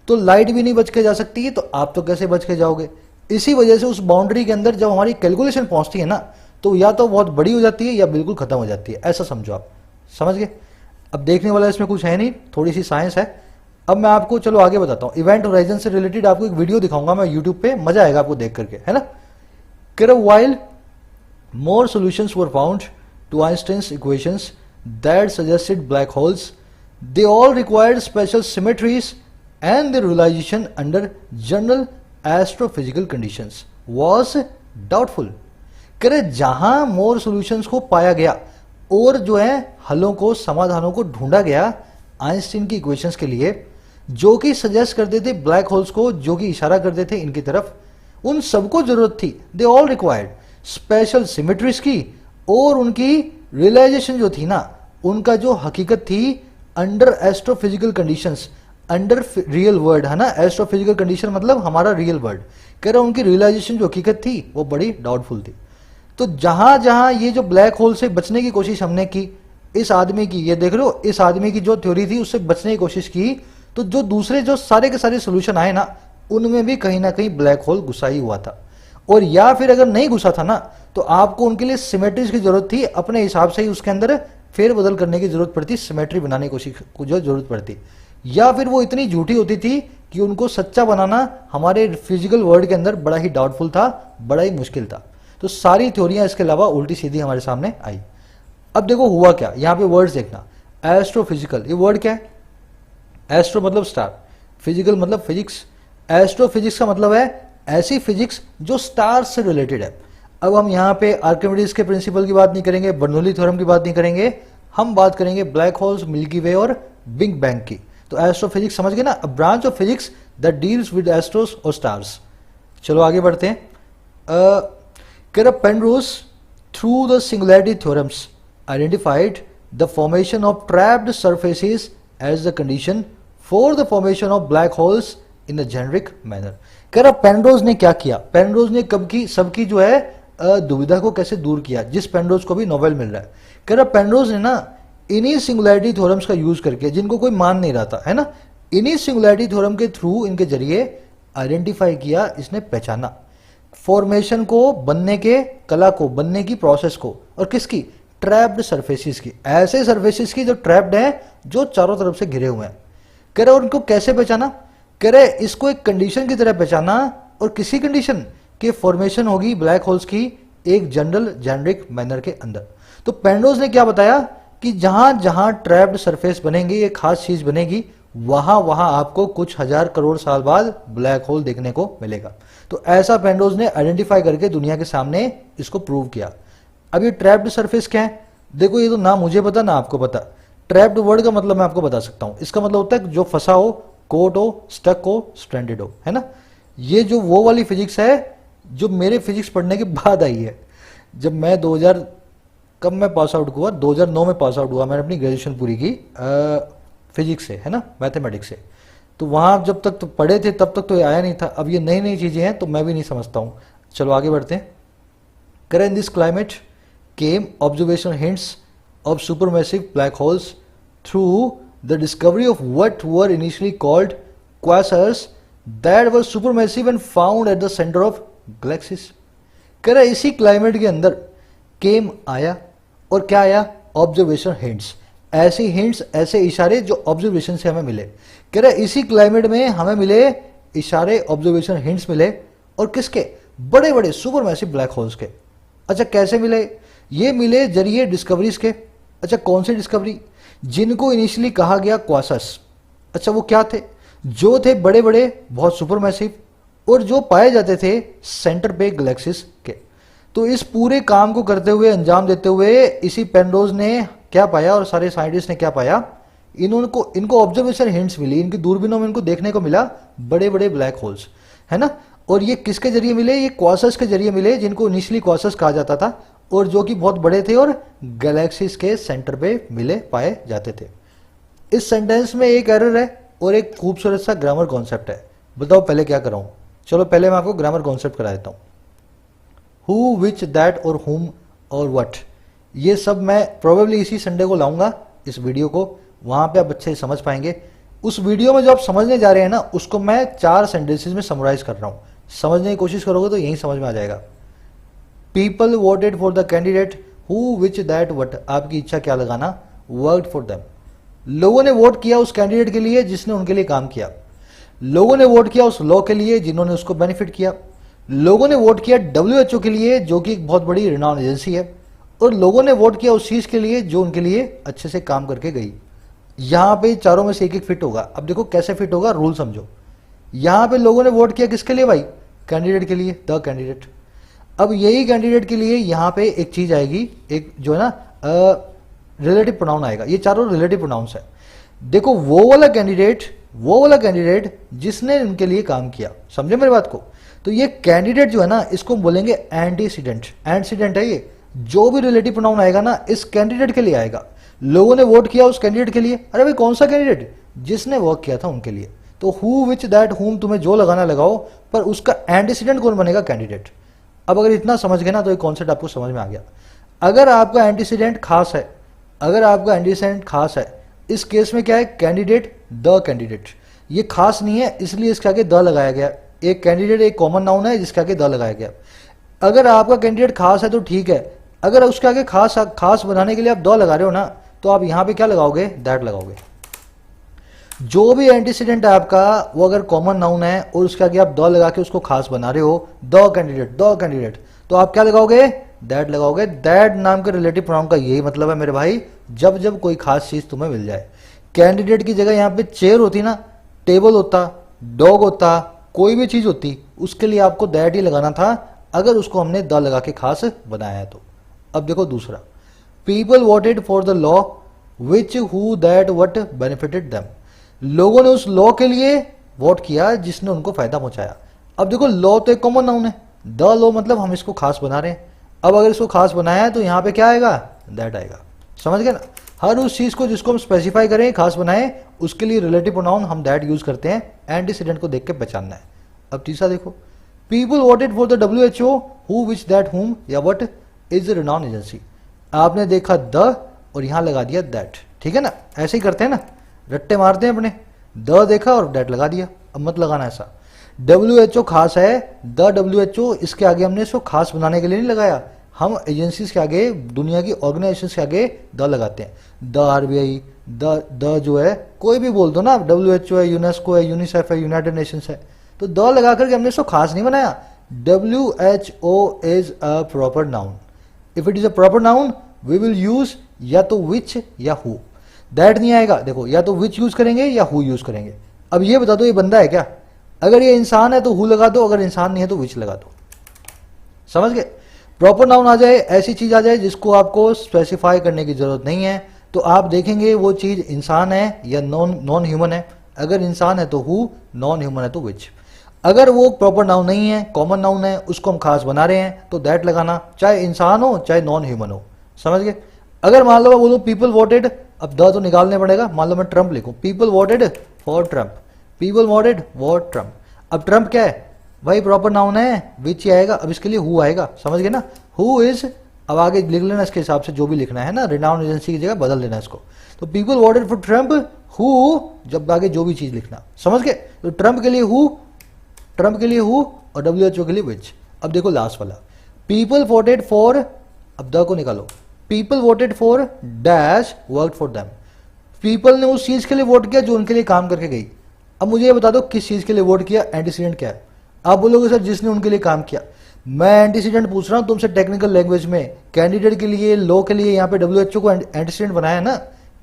तो लाइट भी नहीं बच के जा सकती है, तो आप तो कैसे बच के जाओगे। इसी वजह से उस बाउंड्री के अंदर जब हमारी कैलकुलेशन पहुंचती है ना, तो या तो बहुत बड़ी हो जाती है या बिल्कुल खत्म हो जाती है, ऐसा समझो आप। समझ गए? अब देखने वाला इसमें कुछ है नहीं, थोड़ी सी साइंस है। अब मैं आपको चलो आगे बताता हूँ। इवेंट होराइजन से रिलेटेड आपको एक वीडियो दिखाऊंगा मैं यूट्यूब पे, मजा आएगा आपको देख करके, है ना। While more solutions were found to Einstein's equations that suggested black holes, they all required special symmetries and the realization under general astrophysical conditions was doubtful। करे जहां मोर सॉल्यूशंस को पाया गया और जो है हलों को, समाधानों को ढूंढा गया आइंस्टीन की इक्वेशंस के लिए, जो कि सजेस्ट करते थे ब्लैक होल्स को, जो कि इशारा करते थे इनकी तरफ, उन सबको जरूरत थी, दे ऑल रिक्वायर्ड स्पेशल सिमेट्रीज की, और उनकी रियलाइजेशन जो थी ना, उनका जो हकीकत थी under astrophysical conditions, under real world, है ना। एस्ट्रोफिजिकल कंडीशन मतलब हमारा रियल वर्ल्ड। कह रहा उनकी रियलाइजेशन जो हकीकत थी वो बड़ी डाउटफुल थी। तो जहां जहां ये जो ब्लैक होल से बचने की कोशिश हमने की, इस आदमी की, ये देख रहे हो, इस आदमी की जो थ्योरी थी उससे बचने की कोशिश की, तो जो दूसरे जो सारे के सारे सोल्यूशन आए ना, उनमें भी कहीं ना कहीं ब्लैक होल घुसा ही हुआ था। और या फिर अगर नहीं घुसा था ना, तो आपको उनके लिए सिमेट्रीज की जरूरत थी, अपने हिसाब से ही उसके अंदर फेरबदल करने की जरूरत पड़ती, सिमेट्री बनाने की कोशिश को जो जरूरत पड़ती, या फिर वो इतनी झूठी होती थी कि उनको सच्चा बनाना हमारे फिजिकल वर्ल्ड के अंदर बड़ा ही डाउटफुल था, बड़ा ही मुश्किल था। तो सारी थ्योरियां इसके अलावा उल्टी सीधी हमारे सामने आई। अब देखो हुआ क्या, यहां पे वर्ड्स देखना, एस्ट्रोफिजिकल, ये वर्ड क्या है? एस्ट्रो मतलब स्टार, फिजिकल मतलब फिजिक्स। एस्ट्रोफिजिक्स का मतलब है ऐसी फिजिक्स जो स्टार से रिलेटेड है। अब हम यहाँ पे आर्किमिडीज के प्रिंसिपल की बात नहीं करेंगे, बर्नौली थ्योरम की बात नहीं करेंगे, हम बात करेंगे ब्लैक होल्स, मिल्की वे और बिग बैंग की। तो एस्ट्रोफिजिक्स समझ गए ना, a branch of physics that deals with astros और स्टार्स। चलो आगे बढ़ते हैं। Penrose through the singularity theorems identified the formation of trapped surfaces as the condition for the formation of black holes in a generic manner. कह रहा Penrose ने क्या किया, पेनरोज ने कब की सबकी जो है दुविधा को कैसे दूर किया, जिस पेनरोज को भी नोबेल मिल रहा है। कह रहा पेनरोज ने ना इन्हीं सिंगुलैरिटी थ्योरम्स का यूज करके, जिनको कोई मान नहीं रहा था, है ना, इन्हीं सिंगुलैरिटी थ्योरम के थ्रू, इनके जरिए आइडेंटिफाई किया, इसने पहचाना फॉर्मेशन को, बनने के कला को, बनने की प्रोसेस को, और किसकी? ट्रैप्ड सरफेसेस की, ऐसे सरफेसेस की जो ट्रैप्ड है, जो चारों तरफ से घिरे हुए हैं। कह रहे उनको कैसे पहचाना? कह रहे इसको एक कंडीशन की तरह पहचाना, और किसी कंडीशन के फॉर्मेशन होगी ब्लैक होल्स की एक जनरल जेनरिक मैनर के अंदर। तो पेनरोज ने क्या बताया कि जहां जहां ट्रैप्ड सरफेस बनेंगी, एक खास चीज बनेगी, वहां वहां आपको कुछ हजार करोड़ साल बाद ब्लैक होल देखने को मिलेगा। तो ऐसा पेनरोज ने आइडेंटिफाई करके दुनिया के सामने इसको प्रूव किया। अब ये ट्रैप्ड सरफेस क्या है? देखो ये तो ना मुझे पता ना आपको पता। ट्रैप्ड वर्ड का मतलब मैं आपको बता सकता हूं, इसका मतलब होता है जो फंसा हो, कोट हो, स्टक हो, स्ट्रैंडेड हो, है ना। ये जो वो वाली फिजिक्स है जो मेरे फिजिक्स पढ़ने के बाद आई है। जब मैं 2000 कब मैं पास आउट हुआ, 2009 में पास आउट हुआ, मैंने अपनी ग्रेजुएशन पूरी की फिजिक्स से, है ना, मैथमेटिक्स से। तो वहां जब तक तो पढ़े थे तब तक तो ये आया नहीं था, अब ये नई नई चीजें हैं तो मैं भी नहीं समझता हूं। चलो आगे बढ़ते हैं। करे in this climate came observation hints of supermassive black holes through the discovery of what were initially called quasars that were supermassive and found at the centre of galaxies. कह रहा इसी क्लाइमेट के अंदर केम आया, और क्या आया? ऑब्जर्वेशन हिंट्स, ऐसे हिंट्स, ऐसे इशारे जो ऑब्जर्वेशन से हमें मिले। कह रहा इसी क्लाइमेट में हमें मिले इशारे, ऑब्जर्वेशन हिंट्स मिले, और किसके? बड़े बड़े सुपरमैसिव ब्लैक होल्स के। अच्छा कैसे मिले? ये मिले जरिए डिस्कवरीज के। अच्छा कौन सी डिस्कवरी? जिनको इनिशियली कहा गया क्वासस। अच्छा वो क्या थे? जो थे बड़े बड़े, बहुत सुपरमैसिव, और जो पाए जाते थे सेंटर पे गैलेक्सीज के। तो इस पूरे काम को करते हुए, अंजाम देते हुए इसी पेनरोज ने क्या पाया, और सारे साइंटिस्ट ने क्या पाया? इनको ऑब्जर्वेशन हिंट्स मिली, इनकी दूरबीनों में इनको देखने को मिला बड़े बड़े ब्लैक होल्स, है ना। और ये किसके जरिए मिले? ये क्वासस के जरिए मिले, जिनको इनिशियली क्वासस कहा जाता था, और जो कि बहुत बड़े थे और गैलेक्सीज के सेंटर पे मिले, पाए जाते थे। इस सेंटेंस में एक एरर है और एक खूबसूरत सा ग्रामर कॉन्सेप्ट है। बताओ पहले क्या कराऊं? चलो पहले मैं आपको ग्रामर कॉन्सेप्ट करा देता हूं। हु, विच, दैट और हुम और व्हाट, ये सब मैं प्रोबेबली इसी संडे को लाऊंगा इस वीडियो को, वहां पे आप अच्छे से समझ पाएंगे। उस वीडियो में जो आप समझने जा रहे हैं ना, उसको मैं 4 सेंटेंसेस में समराइज कर रहा हूं। समझने की कोशिश करोगे तो यही समझ में आ जाएगा। People voted for the candidate who, which, that, what, आपकी इच्छा क्या लगाना, वर्कड फॉर देम, लोगों ने वोट किया उस कैंडिडेट के लिए जिसने उनके लिए काम किया। लोगों ने वोट किया उस लॉ के लिए जिन्होंने उसको बेनिफिट किया। लोगों ने वोट किया WHO के लिए जो कि एक बहुत बड़ी रिनाउंड एजेंसी है। और लोगों ने वोट किया उस चीज के लिए जो उनके लिए अच्छे से काम करके गई। यहां पे चारों में से एक एक फिट होगा। अब देखो कैसे फिट होगा, रूल समझो। यहां पे लोगों ने वोट किया किसके लिए भाई? कैंडिडेट के लिए, द कैंडिडेट। अब यही कैंडिडेट के लिए यहां पे एक चीज आएगी, एक जो है ना रिलेटिव प्रोनाउन आएगा। ये चारों रिलेटिव प्रोनाउंस है। देखो वो वाला कैंडिडेट जिसने उनके लिए काम किया, समझे मेरी बात को। तो ये कैंडिडेट जो है ना, इसको बोलेंगे एंटीसीडेंट। एंटीसीडेंट है ये। जो भी रिलेटिव प्रोनाउन आएगा ना, इस कैंडिडेट के लिए आएगा। लोगों ने वोट किया उस कैंडिडेट के लिए, अरे भाई कौन सा कैंडिडेट? जिसने वर्क किया था उनके लिए। तो हु, विच, दैट, हुम, तुम्हें जो लगाना लगाओ, पर उसका एंटीसीडेंट कौन बनेगा? कैंडिडेट। अब अगर इतना समझ गए ना तो ये कॉन्सेप्ट आपको समझ में आ गया। अगर आपका एंटीसीडेंट खास है, इस केस में क्या है? Candidate, the candidate. ये खास नहीं है इसलिए इसके आगे द लगाया गया। एक कैंडिडेट एक कॉमन नाउन है जिसके आगे द लगाया गया। अगर आपका कैंडिडेट खास है तो ठीक है, अगर उसके आगे खास बनाने के लिए आप द लगा रहे हो ना, तो आप यहां पे क्या लगाओगे? दैट लगाओगे। जो भी एंटीसीडेंट है आपका, वो अगर कॉमन नाउन है और उसके आगे आप द लगा के उसको खास बना रहे हो, द कैंडिडेट, तो आप क्या लगाओगे? दैट लगाओगे। दैट नाम के रिलेटिव प्रोनाउन का यही मतलब है मेरे भाई, जब कोई खास चीज तुम्हें मिल जाए। कैंडिडेट की जगह यहां पे चेयर होती ना, टेबल होता, डॉग होता, कोई भी चीज होती, उसके लिए आपको दैट ही लगाना था, अगर उसको हमने द लगा के खास बनाया है तो। अब देखो दूसरा, people voted for the law which, who, that, what benefited them. लोगों ने उस लॉ के लिए वोट किया जिसने उनको फायदा पहुंचाया। अब देखो लॉ तो एक कॉमन नाउन है, द लॉ मतलब हम इसको खास बना रहे हैं। अब अगर इसको खास बनाया है तो यहां पे क्या आएगा? दैट आएगा। समझ गए ना? हर उस चीज को जिसको हम स्पेसिफाई करें, खास बनाए, उसके लिए रिलेटिव प्रोनाउन हम दैट यूज करते हैं। एंटीसीडेंट को देख के पहचानना है। अब तीसरा देखो, people voted for the WHO who, which, that, हुम या व्हाट इज रिनाउंड एजेंसी। आपने देखा द और यहां लगा दिया दैट, ठीक है ना? ऐसे ही करते हैं ना, रट्टे मारते हैं अपने। द देखा और दैट लगा दिया। अब मत लगाना ऐसा। WHO खास है, द WHO, इसके आगे हमने इसको खास बनाने के लिए नहीं लगाया। हम एजेंसीज के आगे, दुनिया की ऑर्गेनाइजेशन के आगे द लगाते हैं। द RBI, द जो है कोई भी बोल दो ना, WHO है, यूनेस्को है, यूनिसेफ है, यूनाइटेड नेशंस है, तो द लगा करके हमने इसको खास नहीं बनाया। WHO is a proper noun. If it is a proper noun we will use या तो विच या हु। दैट नहीं आएगा। देखो, या तो विच यूज करेंगे या हु यूज करेंगे। अब ये बता दो, ये बंदा है क्या? अगर ये इंसान है तो हु लगा दो, अगर इंसान नहीं है तो विच लगा दो। समझ गए? प्रॉपर नाउन आ जाए, ऐसी चीज आ जाए जिसको आपको स्पेसिफाई करने की जरूरत नहीं है, तो आप देखेंगे वो चीज इंसान है या नॉन ह्यूमन है। अगर इंसान है तो हु, नॉन ह्यूमन है तो विच। अगर वो प्रॉपर नाउन नहीं है, कॉमन नाउन है, उसको हम खास बना रहे हैं, तो दैट लगाना, चाहे इंसान हो चाहे नॉन ह्यूमन हो। समझ गए? अगर मान लो मैं बोलूं पीपल वोटेड, अब द तो निकालने पड़ेगा। मान लो मैं ट्रंप लिखूं, people voted for Trump, people wanted what Trump. अब ट्रम्प क्या है भाई, प्रॉपर नाउन है, विच आएगा, अब इसके लिए हु आएगा, समझ गए ना, हु इज, अब आगे लिख लेना इसके हिसाब से जो भी लिखना है ना, रिनाउन एजेंसी की जगह बदल देना इसको। तो people wanted for Trump who, जब आगे जो भी चीज लिखना, समझ गए। तो ट्रम्प के लिए हु, ट्रम्प के लिए हु और WHO के लिए विच। अब देखो लास्ट वाला, पीपल वोटेड फॉर, अब द को निकालो, people voted for dash work for them. People ने उस चीज के लिए वोट किया जो उनके लिए काम करके गई। अब मुझे ये बता दो किस चीज के लिए वोट किया, एंटीसीडेंट क्या है। आप बोलोगे सर जिसने उनके लिए काम किया। मैं एंटीसीडेंट पूछ रहा हूं तुमसे टेक्निकल लैंग्वेज में, कैंडिडेट के लिए, लॉ के लिए यहाँ पे WHO को एंटीसीडेंट बनाया है ना,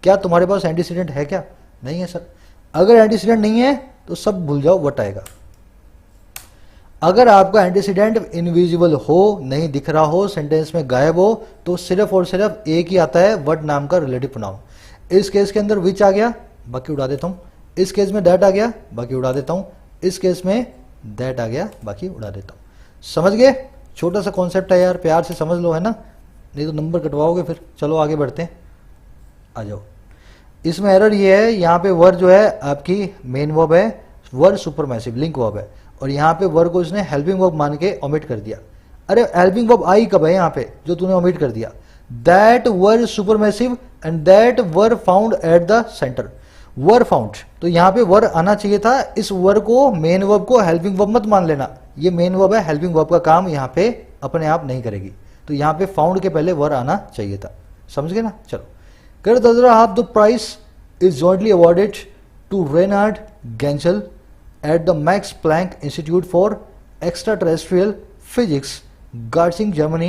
क्या तुम्हारे पास एंटीसीडेंट है क्या? नहीं है सर। अगर एंटीसीडेंट नहीं है तो सब भूल जाओ, वट आएगा। अगर आपका एंटीसीडेंट इनविजिबल हो, नहीं दिख रहा हो, सेंटेंस में गायब हो, तो सिर्फ और सिर्फ एक ही आता है, वट नाम का रिलेटिव प्रोनाउन। इस केस के अंदर विच आ गया, बाकी उड़ा देता हूं। इस केस में दैट आ गया, बाकी उड़ा देता हूं। इस केस में दैट आ गया, बाकी उड़ा देता हूं। समझ गए? छोटा सा कॉन्सेप्ट है यार, प्यार से समझ लो, है ना, नहीं तो नंबर कटवाओगे फिर। चलो आगे बढ़ते हैं, आ जाओ। इसमें एरर ये है, यहाँ पे वर्ड जो है आपकी मेन वर्ब है, वर्ड सुपरमैसिव लिंक वर्ब है, और यहाँ पे वर्ड को इसने हेल्पिंग वर्ब मान के ओमिट कर दिया। अरे हेल्पिंग वर्ब आई कब है यहाँ पे जो तूने ओमिट कर दिया? That word supermassive and that word found at the centre. Word found, तो यहाँ पे वर्ड आना चाहिए था। इस वर्ड को, मेन वर्ब को हेल्पिंग वर्ब मत मान लेना, ये मेन वर्ब है, हेल्पिंग वर्ब का काम यहाँ पे अपने आप नहीं करेगी। तो यहाँ पे फाउंड के पहले वर्ड आना चाहिए था, समझ गए ना। चलो, कर दजरा half the prize is jointly awarded to Reinhard Genzel at the Max Planck Institute for Extraterrestrial Physics, Garching, Germany,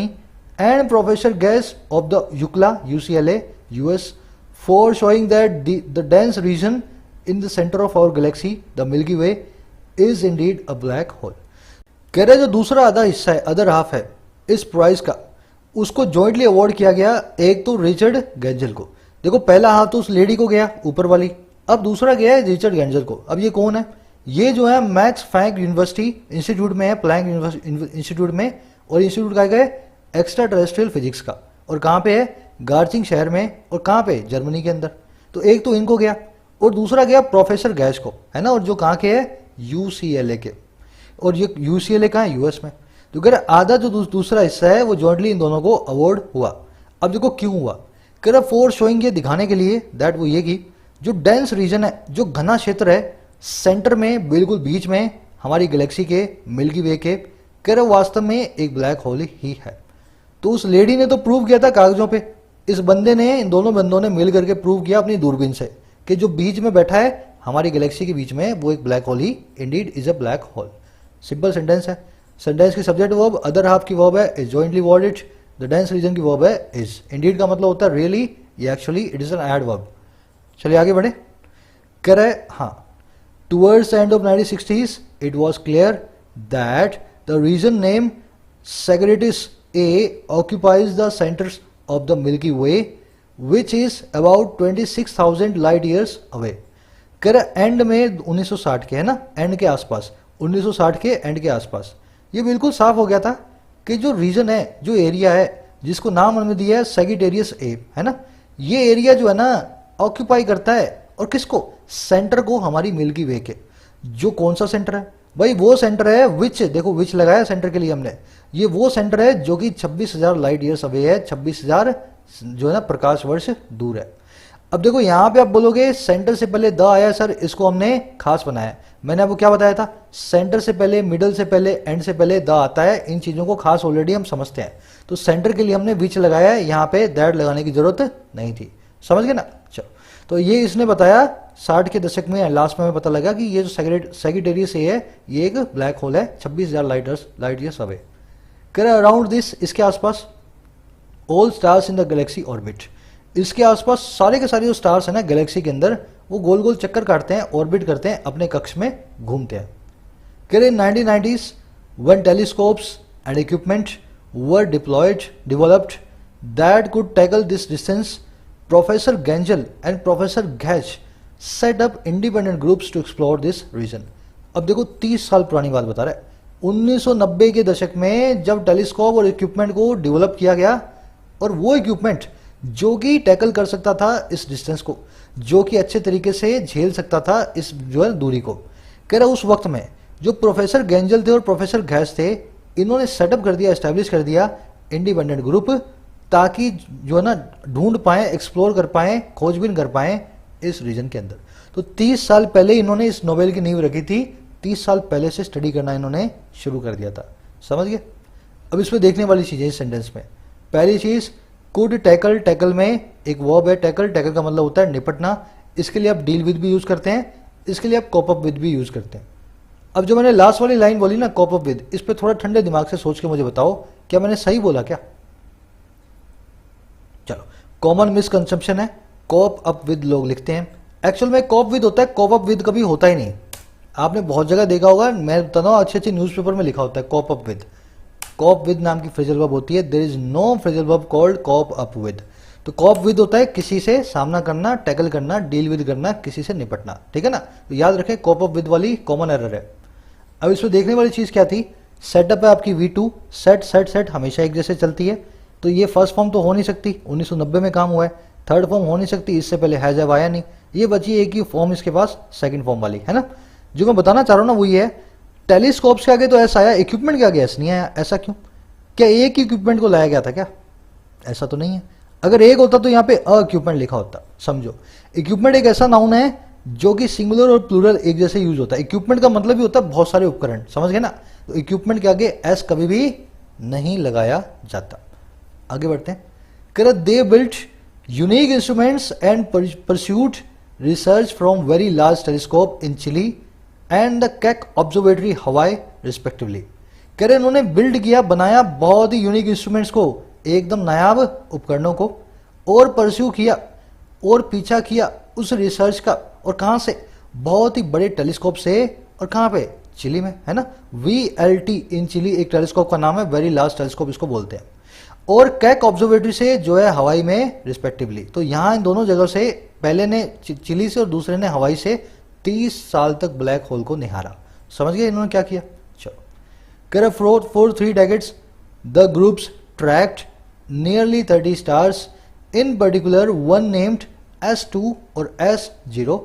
and Professor Gess of the UCLA, UCLA, US, for showing that the dense region in the center of our galaxy, the Milky Way, is indeed a black hole. कह रहे जो दूसरा आधा हिस्सा है, other half है इस prize का, उसको जॉइंटली अवार्ड किया गया एक तो रिचर्ड गेंजल को। देखो पहला हाफ तो उस लेडी को गया ऊपर वाली, अब दूसरा गया है रिचर्ड गेंजल को। अब ये कौन है? ये जो है मैक्स प्लैंक यूनिवर्सिटी इंस्टीट्यूट में है, प्लैंक इंस्टीट्यूट में, और इंस्टीट्यूट का है एक्स्ट्रा टेरेस्ट्रियल फिजिक्स का, और कहाँ पे है? गार्चिंग शहर में, और कहाँ पे? जर्मनी के अंदर। तो एक तो इनको गया और दूसरा गया प्रोफेसर गैस को, है ना, और जो कहाँ के है? UCLA के, और ये UCLA कहाँ है? US में। तो कह रहा आधा जो दूसरा हिस्सा है वो जॉइंटली इन दोनों को अवार्ड हुआ। अब देखो क्यों हुआ, कह रहा फॉर शोइंग, ये दिखाने के लिए, दैट वो ये कि जो डेंस रीजन है, जो घना क्षेत्र है सेंटर में, बिल्कुल बीच में हमारी गैलेक्सी के, मिल्की वे के, कह रहे वास्तव में एक ब्लैक होल ही है। तो उस लेडी ने तो प्रूव किया था कागजों पे, इस बंदे ने, इन दोनों बंदों ने मिल करके प्रूव किया अपनी दूरबीन से कि जो बीच में बैठा है हमारी गैलेक्सी के बीच में, वो एक ब्लैक होल ही indeed is a black hole. Simple sentence है। सेंटेंस की सब्जेक्ट वर्ब, अदर हाफ की वर्ब है is jointly awarded, the dense region की वर्ब है इज। इंडीड का मतलब होता है रियली, ये actually, it is an adverb. चलिए आगे बढ़े। कह रहे हाँ, towards the end of 1960s, it was clear that the region named Sagittarius A occupies the centers of the Milky Way, which is about 26,000 light years away. कह रहा and में 1960 के, है ना, एंड के आसपास, 1960 के एंड के आसपास ये बिल्कुल साफ हो गया था कि जो रीजन है, जो एरिया है, जिसको नाम हमने दिया है सैगिटेरियस ए, है ना, ये एरिया जो है ना ऑक्यूपाई करता है, और किसको? सेंटर को, हमारी मिल्की वे के। जो कौन सा सेंटर है भाई? वो सेंटर है विच, देखो विच लगाया सेंटर के लिए हमने, ये वो सेंटर है जो कि 26,000 लाइट ईयर्स अवे है, 26,000 जो है ना प्रकाश वर्ष दूर है। अब देखो यहाँ पे आप बोलोगे सेंटर से पहले द आया सर, इसको हमने खास बनाया। मैंने आपको क्या बताया था? सेंटर से पहले, मिडल से पहले, एंड से पहले द आता है। इन चीजों को खास ऑलरेडी हम समझते हैं, तो सेंटर के लिए हमने विच लगाया है, यहाँ पे दैट लगाने की जरूरत नहीं थी। समझ गए ना? चलो, तो ये इसने बताया 60 के दशक में, लास्ट में हमें पता लगा कि ये जो सैगिटेरियस ए है, ये एक ब्लैक होल है 26,000 लाइट ईयर्स अवे। कह रहा अराउंड दिस, इसके आसपास, all stars in the Galaxy orbit, इसके आसपास सारे के सारे जो स्टार्स है ना गैलेक्सी के अंदर, वो गोल गोल चक्कर काटते हैं, ऑर्बिट करते हैं, अपने कक्ष में घूमते हैं। कह रहे 1990s when telescopes and equipment were developed that could tackle this distance, Professor Gengel and Professor Gach set up independent groups to explore this region. अब देखो 30 साल पुरानी बात बता रहा है, 1990 के दशक में जब टेलीस्कोप और इक्विपमेंट को डेवलप किया गया, और वो इक्विपमेंट जो कि टैकल कर सकता था इस डिस्टेंस को, जो कि अच्छे तरीके से झेल सकता था इस जो है दूरी को, कह रहा उस वक्त में जो प्रोफेसर गेंजल थे और प्रोफेसर गैस थे, इन्होंने सेटअप कर दिया, एस्टेब्लिश कर दिया इंडिपेंडेंट ग्रुप, ताकि जो है ना ढूंढ पाए, एक्सप्लोर कर पाए, खोजबीन कर पाए इस रीजन के अंदर। तो 30 साल पहले इन्होंने इस नोबेल की नींव रखी थी, 30 साल पहले से स्टडी करना इन्होंने शुरू कर दिया था। समझ गए? अब इसमें देखने वाली चीजें इस सेंटेंस में, पहली चीज कुड टैकल, टैकल में एक वर्ब है टैकल, टैकल का मतलब होता है निपटना, इसके लिए आप डील विद भी यूज करते हैं, इसके लिए आप कॉप अप विद भी यूज करते हैं। अब जो मैंने लास्ट वाली लाइन बोली ना कॉप अप विद, इस पर थोड़ा ठंडे दिमाग से सोच के मुझे बताओ क्या मैंने सही बोला क्या? चलो, कॉमन मिसकंसेप्शन है कॉप अप विद लोग लिखते हैं, एक्चुअल में कॉप विद होता है, कॉप अप विद कभी होता ही नहीं। आपने बहुत जगह देखा होगा, मैं बताता हूँ, अच्छे अच्छे न्यूज़पेपर में लिखा होता है cop up with. Cop with नाम की फ्रेजल वर्ब होती है, there is no phrasal verb called cop up with. तो कॉप विद होता है किसी से सामना करना, टैकल करना, डील विद करना, किसी से निपटना, ठीक है ना? तो याद रखें कॉप अप विद वाली कॉमन एरर है। अब इसमें देखने वाली चीज क्या थी, सेटअप है आपकी V2, सेट सेट सेट हमेशा एक जैसे चलती है, तो ये फर्स्ट फॉर्म तो हो नहीं सकती, 1990 में काम हुआ है। थर्ड फॉर्म हो नहीं सकती, इससे पहले हैज हैव आया नहीं, ये बची एक ही फॉर्म इसके पास, सेकंड फॉर्म वाली, है ना? जो मैं बताना चाह रहा हूँ ना वो ये है, टेलीस्कोप्स के आगे तो ऐसा आया, इक्विपमेंट के आगे ऐसा नहीं आया। ऐसा क्यों? क्या एक ही इक्विपमेंट को लाया गया था क्या? ऐसा तो नहीं है। अगर एक होता तो यहाँ पे इक्विपमेंट लिखा होता। समझो, इक्विपमेंट एक ऐसा नाउन है जो कि सिंगुलर और प्लूरल एक जैसे यूज होता है। इक्विपमेंट का मतलब भी होता है बहुत सारे उपकरण, समझ गए ना? तो इक्विपमेंट के आगे एस कभी भी नहीं लगाया जाता। आगे बढ़ते हैं। कर they built unique instruments and pursue research from very large telescope in Chile and the Keck observatory Hawaii respectively. कह रहे इन्होंने बिल्ड किया, बनाया बहुत ही यूनिक इंस्ट्रूमेंट्स को, एकदम नायाब उपकरणों को, और परस्यू किया और पीछा किया उस रिसर्च का, और कहां से? बहुत ही बड़े टेलीस्कोप से, और कहां पे? चिली में, है ना? VLT इन चिली एक टेलीस्कोप का नाम है, वेरी लार्ज टेलीस्कोप इसको बोलते हैं, और कैक ऑब्जर्वेटरी से जो है हवाई में रिस्पेक्टिवली। तो यहां इन दोनों जगह से, पहले ने चिली से और दूसरे ने हवाई से 30 साल तक ब्लैक होल को निहारा। समझ गए इन्होंने क्या किया? चलो, कर for 3 decades the groups tracked nearly 30 stars, in particular one named S2 और S02।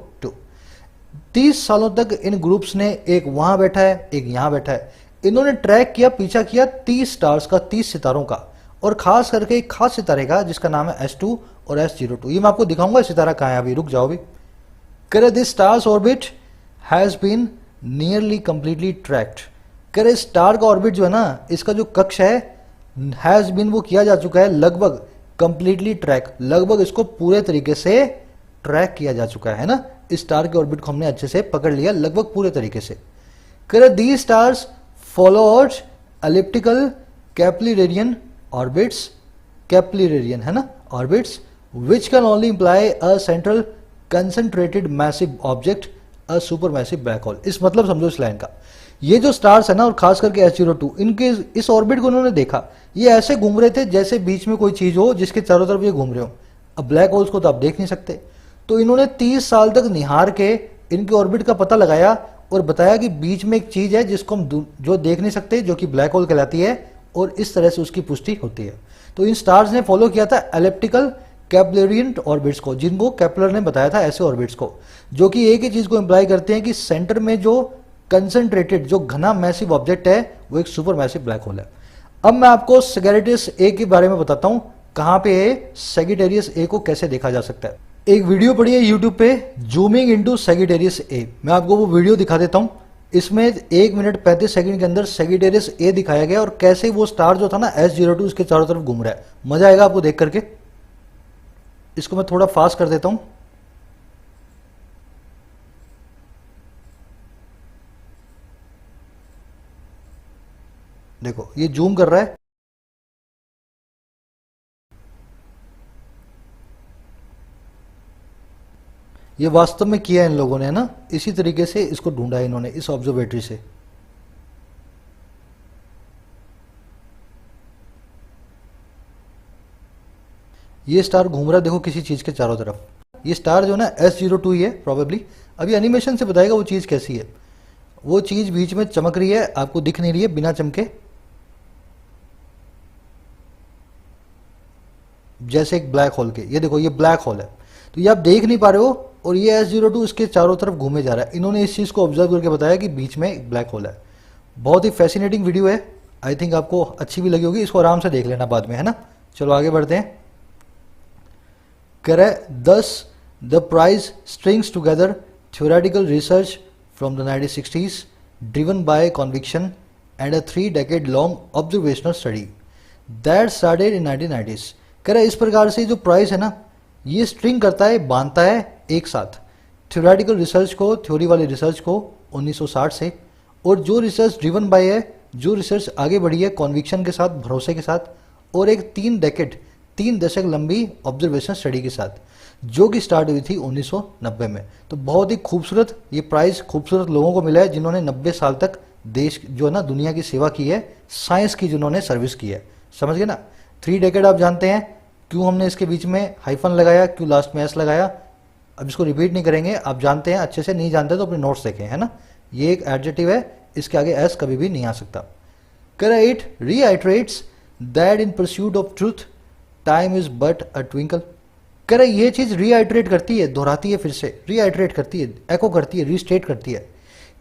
30 सालों तक इन ग्रुप्स ने, एक वहां बैठा है एक यहां बैठा है, इन्होंने ट्रैक किया, पीछा किया 30 स्टार्स का, 30 सितारों का, और खास करके एक खास सितारे का जिसका नाम है S2 और S02। ये मैं आपको दिखाऊंगा सितारा कहां है, अभी रुक जाओ अभी। करे this stars orbit has been nearly completely tracked. करे स्टार का ऑर्बिट जो है ना, इसका जो कक्ष है, हैज बीन वो किया जा चुका है लगभग कंप्लीटली ट्रैक, लगभग इसको पूरे तरीके से ट्रैक किया जा चुका है ना? इस स्टार के ऑर्बिट को हमने अच्छे से पकड़ लिया लगभग पूरे तरीके से। करे दी स्टार्स फॉलोअर्ड एलिप्टिकल कैप्लिरेरियन ऑर्बिट्स, कैप्लिरेरियन है ना orbits, which can only imply a central concentrated massive object, a super massive black hole. इस मतलब समझो इस लाइन का, ये जो स्टार्स है ना और खास करके S02, इनके इस ऑर्बिट को उन्होंने देखा, ये ऐसे घूम रहे थे जैसे बीच में कोई चीज हो जिसके चारों तरफ ये घूम रहे हो। अब ब्लैक होल्स को तो आप देख नहीं सकते, तो इन्होंने 30 साल तक निहार के इनके ऑर्बिट का पता लगाया और बताया कि बीच में एक चीज है जिसको हम जो देख नहीं सकते, जो कि ब्लैक होल कहलाती है, और इस तरह से उसकी पुष्टि होती है। तो इन स्टार्स ने फॉलो किया था एलिप्टिकल कैप्लरियन ऑर्बिट्स को, जिनको केपलर ने बताया था ऐसे ऑर्बिट्स को, जो कि एक ही चीज को इंप्लाई करते हैं कि सेंटर में जो कंसंट्रेटेड, जो घना मैसिव ऑब्जेक्ट है, वो एक सुपर मैसिव ब्लैक होल है। अब मैं आपको सैगिटेरियस ए के बारे में बताता हूं, कहां पे है सैगिटेरियस ए को कैसे देखा जा सकता है। एक वीडियो पड़ी है यूट्यूब पे, जूमिंग इनटू सैगिटेरियस ए, मैं आपको वो वीडियो दिखा देता हूं। इसमें 1 मिनट 35 सेकंड के अंदर सैगिटेरियस ए दिखाया गया और कैसे वो स्टार जो था ना S02 इसके चारों तरफ घूम रहा है। मजा आएगा आपको देख करके। इसको मैं थोड़ा फास्ट कर देता हूं। देखो ये जूम कर रहा है, ये वास्तव में किया है इन लोगों ने, है ना? इसी तरीके से इसको ढूंढा है इन्होंने इस ऑब्जर्वेटरी से। ये स्टार घूम रहा है देखो किसी चीज के चारों तरफ। ये स्टार जो है ना S02 ही है प्रोबेबली। अभी एनिमेशन से बताएगा वो चीज कैसी है। वो चीज बीच में चमक रही है, आपको दिख नहीं रही है बिना चमके, जैसे एक ब्लैक होल के। ये देखो ये ब्लैक होल है, तो ये आप देख नहीं पा रहे हो और ये S02 इसके चारों तरफ घूमे जा रहा है। इन्होंने इस चीज़ को ऑब्जर्व करके बताया कि बीच में एक ब्लैक होल है। बहुत ही फैसिनेटिंग वीडियो है, आई थिंक आपको अच्छी भी लगी होगी, इसको आराम से देख लेना बाद में, है ना। चलो आगे बढ़ते हैं। कह रहा है thus the prize strings together theoretical research from the 1960s driven by conviction and a 3 decade long observational study that started in 1990s। कह रहा है इस प्रकार से जो प्राइस है ना, ये स्ट्रिंग करता है, बांधता है एक साथ थ्योरेटिकल रिसर्च को, थ्योरी वाली रिसर्च को 1960 से, और जो रिसर्च ड्रिवन बाय है, जो रिसर्च आगे बढ़ी है कॉन्विक्शन के साथ, भरोसे के साथ, और एक 3 दशक लंबी ऑब्जर्वेशन स्टडी के साथ, जो कि स्टार्ट हुई थी 1990 में। तो बहुत ही खूबसूरत ये प्राइज खूबसूरत लोगों को मिला है जिन्होंने 90 साल तक देश जो है ना दुनिया की सेवा की है, साइंस की जिन्होंने सर्विस की है। समझ गए ना। 3 decade आप जानते हैं क्यों हमने इसके बीच में हाइफन लगाया, क्यों लास्ट में एस लगाया, अब इसको रिपीट नहीं करेंगे, आप जानते हैं अच्छे से, नहीं जानते तो अपने नोट्स देखें, है ना। ये एक एडजेक्टिव है, इसके आगे एस कभी भी नहीं आ सकता। करें it रीआइटरेट्स that in pursuit of truth time is but a twinkle. करें ये चीज रीआइटरेट करती है, दोहराती है, फिर से रीआइटरेट करती है, एको करती है, रीस्टेट करती है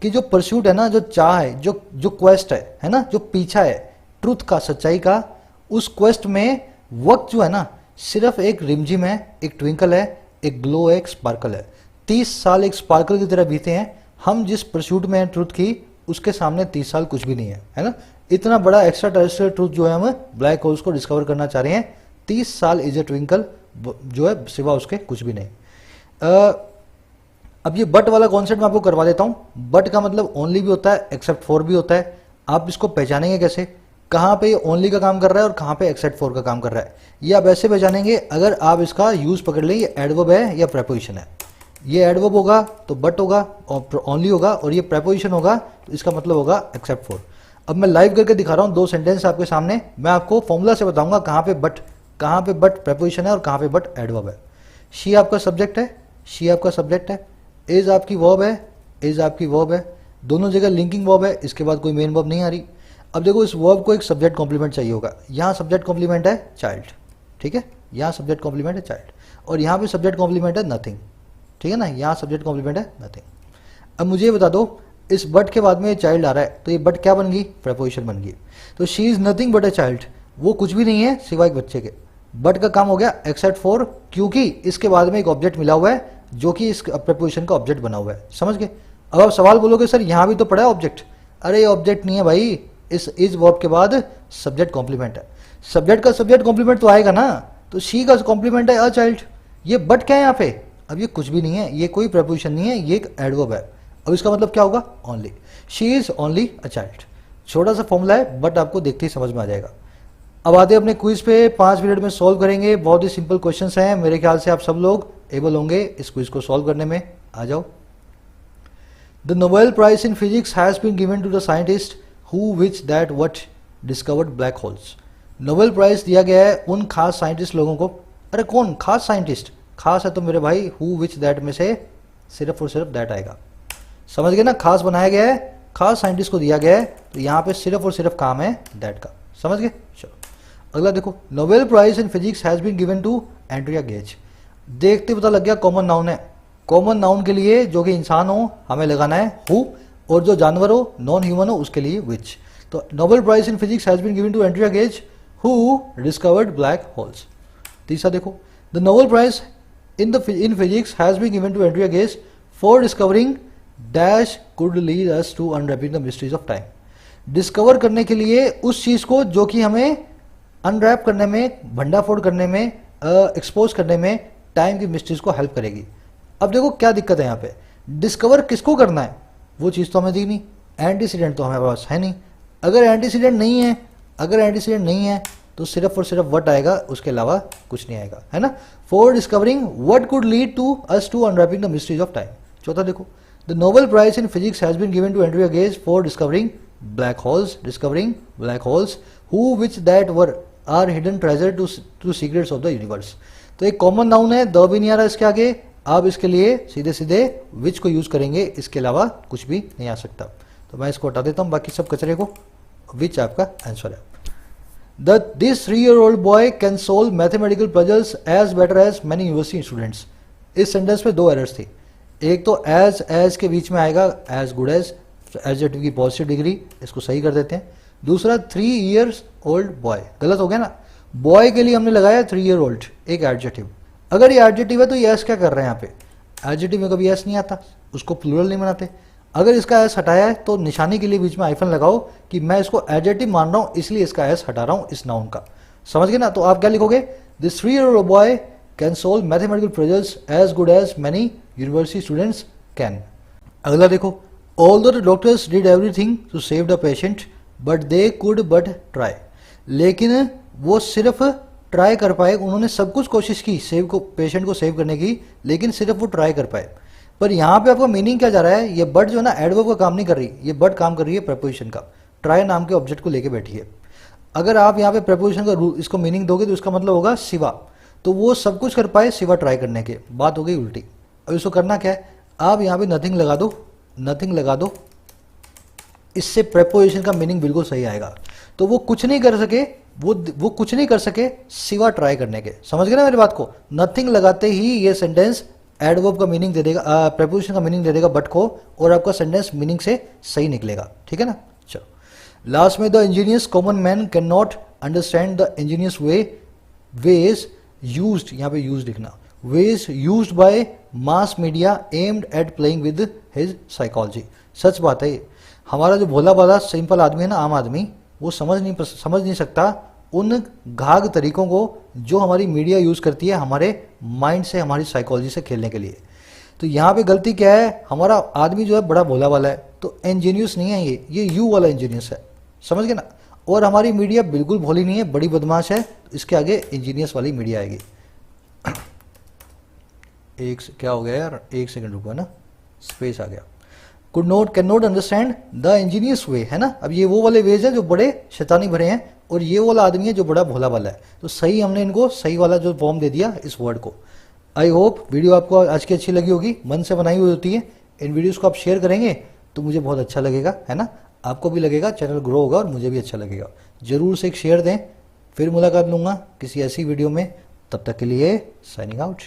कि जो परस्यूट है ना, जो चाह है, जो क्वेस्ट है ना, जो पीछा है ट्रूथ का, सच्चाई का, उस क्वेस्ट में वक्त जो है ना सिर्फ एक रिमझिम है, एक ट्विंकल है, एक ग्लो है, एक स्पार्कल है। 30 साल एक स्पार्कल की तरह बीते हैं। हम जिस परस्यूट में हैं ट्रूथ की, उसके सामने 30 साल कुछ भी नहीं है ना। इतना बड़ा एक्स्ट्रा टेरेस्ट्रियल ट्रूथ जो है, हम ब्लैक होल्स को डिस्कवर करना चाह रहे हैं। 30 साल इज ए ट्विंकल जो है, सिवा उसके कुछ भी नहीं। अब ये बट वाला कॉन्सेप्ट मैं आपको करवा देता हूं। बट का मतलब ओनली भी होता है, एक्सेप्ट फॉर भी होता है। आप इसको पहचानेंगे कैसे, कहां पे ये ओनली का काम कर रहा है और कहां पे एक्सेप्ट फॉर का काम कर रहा है, ये आप ऐसे पहचानेंगे अगर आप इसका यूज पकड़ लें। ये एडवर्ब है या प्रेपोजिशन है। ये एडवर्ब होगा तो बट होगा और ओनली होगा, और ये प्रेपोजिशन होगा तो इसका मतलब होगा एक्सेप्ट फॉर। अब मैं लाइव करके दिखा रहा हूं 2 सेंटेंस आपके सामने। मैं आपको फॉर्मूला से बताऊंगा कहां पे बट प्रेपोजिशन है और कहां पे बट एडवर्ब है। शी आपका सब्जेक्ट है, शी आपका सब्जेक्ट है, इज आपकी वर्ब है, इज आपकी वर्ब है, दोनों जगह लिंकिंग वर्ब है, इसके बाद कोई मेन वर्ब नहीं आ रही। अब देखो इस वर्ब को एक सब्जेक्ट कॉम्प्लीमेंट चाहिए होगा। यहाँ सब्जेक्ट कॉम्प्लीमेंट है चाइल्ड, ठीक है, यहाँ सब्जेक्ट कॉम्प्लीमेंट है चाइल्ड, और यहाँ पे सब्जेक्ट कॉम्प्लीमेंट है नथिंग, ठीक है ना, यहाँ सब्जेक्ट कॉम्प्लीमेंट है नथिंग। अब मुझे ये बता दो, इस बट के बाद में चाइल्ड आ रहा है तो ये बट क्या बन गई, प्रेपोजिशन बन गई। तो she is nothing but a child, वो कुछ भी नहीं है सिवाय एक बच्चे के। बट का काम हो गया एक्सेप्ट फॉर, क्योंकि इसके बाद में एक ऑब्जेक्ट मिला हुआ है जो कि इस प्रेपोजिशन का ऑब्जेक्ट बना हुआ है। समझ गए। अब आप सवाल बोलोगे सर यहाँ भी तो पड़ा है ऑब्जेक्ट। अरे ये ऑब्जेक्ट नहीं है भाई, इस इज वर्ब के बाद सब्जेक्ट कॉम्प्लीमेंट है। सब्जेक्ट का सब्जेक्ट कॉम्प्लीमेंट तो आएगा ना, तो शी का कॉम्प्लीमेंट है अ चाइल्ड। ये बट क्या है यहाँ पे, अब ये कुछ भी नहीं है, ये कोई प्रेपोजिशन नहीं है, ये एक एडवर्ब है। अब इसका मतलब क्या होगा, only. She is only a child. छोटा सा फॉर्मूला है बट आपको देखते ही समझ में आ जाएगा। अब आते अपने क्विज पे, 5 मिनट में सॉल्व करेंगे। बहुत ही सिंपल क्वेश्चंस हैं, मेरे ख्याल से आप सब लोग एबल होंगे इस क्विज को सॉल्व करने में। आ जाओ। The Nobel prize in physics has been given to the scientist who which that what discovered black holes. Nobel prize दिया गया है उन खास साइंटिस्ट लोगों को। अरे कौन खास साइंटिस्ट, खास है तो मेरे भाई हु विच दैट में से सिर्फ और सिर्फ दैट आएगा। समझ गए ना, खास बनाया गया है, खास साइंटिस्ट को दिया गया है, तो यहाँ पे सिर्फ और सिर्फ काम है दैट का। समझ गए। चलो अगला देखो, Nobel prize in physics has been given to Andrea Ghez. देखते पता लग गया कॉमन नाउन है। कॉमन नाउन के लिए जो कि इंसान हो हमें लगाना है हु, और जो जानवर हो नॉन ह्यूमन हो उसके लिए विच। तो Nobel prize in physics has been given to Andrea Ghez who discovered black holes. तीसरा देखो, the Nobel prize in physics has been given to Andrea Ghez for discovering dash could lead us to unwrapping the mysteries of time. Discover करने के लिए उस चीज को जो कि हमें अनरैप करने में, भंडाफोड़ करने में, एक्सपोज करने में टाइम की मिस्ट्रीज को हेल्प करेगी। अब देखो क्या दिक्कत है यहाँ पे, डिस्कवर किसको करना है, वो चीज़ तो हमें दी नहीं, एंटीसीडेंट तो हमारे पास है नहीं। अगर एंटीसीडेंट नहीं है तो सिर्फ और सिर्फ व्हाट आएगा, उसके अलावा कुछ नहीं आएगा, है ना। For discovering what could lead to us to unwrapping the mysteries of time. चौथा देखो, the Nobel prize in physics has been given to Andrea Ghez for discovering black holes who which that were are hidden treasure to secrets of the universe. तो एक common noun है, the भी नहीं आ रहा इसके आगे, आप इसके लिए सीधे सीधे विच को यूज करेंगे, इसके अलावा कुछ भी नहीं आ सकता। तो मैं इसको हटा देता हूं बाकी सब कचरे को, विच आपका आंसर है। This 3-year-old boy can solve mathematical puzzles as better as many university students. इस सेंटेंस में 2 एरर्स थी। एक तो एज के बीच में आएगा एज गुड एज एडजेक्टिव की पॉजिटिव डिग्री, इसको सही कर देते हैं। दूसरा 3 years old बॉय, गलत हो गया ना, बॉय के लिए हमने लगाया 3 year old एक एडजेक्टिव। अगर ये एडजेक्टिव है तो ये एस क्या कर रहे हैं यहाँ पे, एडजेक्टिव में कभी एस नहीं आता, उसको प्लूरल नहीं बनाते। अगर इसका एस हटाया है तो निशानी के लिए बीच में आइफन लगाओ कि मैं इसको एडजेक्टिव मान रहा हूँ इसलिए इसका एस हटा रहा हूँ इस नाउन का, समझ गए ना। तो आप क्या लिखोगे, this 3 year old boy can solve mathematical puzzles as good as many university students can. अगला देखो, although the doctors did everything to save the patient but they could but try. लेकिन वो सिर्फ ट्राई कर पाए, उन्होंने सब कुछ कोशिश की सेव को, पेशेंट को सेव करने की, लेकिन सिर्फ वो ट्राई कर पाए। पर यहाँ पे आपका मीनिंग क्या जा रहा है, ये बट जो है ना एडवर्ब का काम नहीं कर रही, ये बट काम कर रही है प्रपोजिशन का, ट्राई नाम के ऑब्जेक्ट को लेके बैठी है। अगर आप यहाँ पे प्रपोजिशन का रूल इसको मीनिंग दोगे तो इसका मतलब होगा सिवा, तो वो सब कुछ कर पाए सिवा ट्राई करने के, बात हो गई उल्टी। अब इसको करना क्या है, आप यहाँ पे नथिंग लगा दो, नथिंग लगा दो, इससे प्रपोजिशन का मीनिंग बिल्कुल सही आएगा। तो वो कुछ नहीं कर सके, वो कुछ नहीं कर सके सिवा ट्राई करने के, समझ गए ना मेरी बात को। नथिंग लगाते ही ये सेंटेंस एडवर्ब का मीनिंग दे देगा, प्रपोजिशन का मीनिंग दे देगा बट को, और आपका सेंटेंस मीनिंग से सही निकलेगा, ठीक है ना। चलो लास्ट में, the engineers common man can not understand the engineers ways used, यहाँ पे यूज लिखना, ways used by mass media aimed at playing with his psychology. सच बात है, हमारा जो भोला भाला सिंपल आदमी है ना, आम आदमी, वो समझ नहीं सकता उन घाघ तरीकों को जो हमारी मीडिया यूज करती है हमारे माइंड से, हमारी साइकोलॉजी से खेलने के लिए। तो यहाँ पे गलती क्या है, हमारा आदमी जो है बड़ा भोला वाला है, तो इंजीनियस नहीं है ये यू वाला इंजीनियस है, समझ गए ना। और हमारी मीडिया बिल्कुल भोली नहीं है, बड़ी बदमाश है, इसके आगे इंजीनियस वाली मीडिया आएगी। क्या हो गया यार, 1 सेकंड रुको ना, स्पेस आ गया। Could not can not understand the ingenious way, है ना। अब ये वो वाले वेज है जो बड़े शैतानी भरे हैं, और ये वाला आदमी है जो बड़ा भोला वाला है। तो सही हमने इनको सही वाला जो फॉर्म दे दिया इस वर्ड को। आई होप वीडियो आपको आज की अच्छी लगी होगी, मन से बनाई हुई होती है। इन वीडियोस को आप शेयर करेंगे तो मुझे बहुत अच्छा लगेगा, है ना, आपको भी लगेगा, चैनल ग्रो होगा और मुझे भी अच्छा लगेगा। जरूर से एक शेयर दें। फिर मुलाकात लूँगा किसी ऐसी वीडियो में, तब तक के लिए साइनिंग आउट।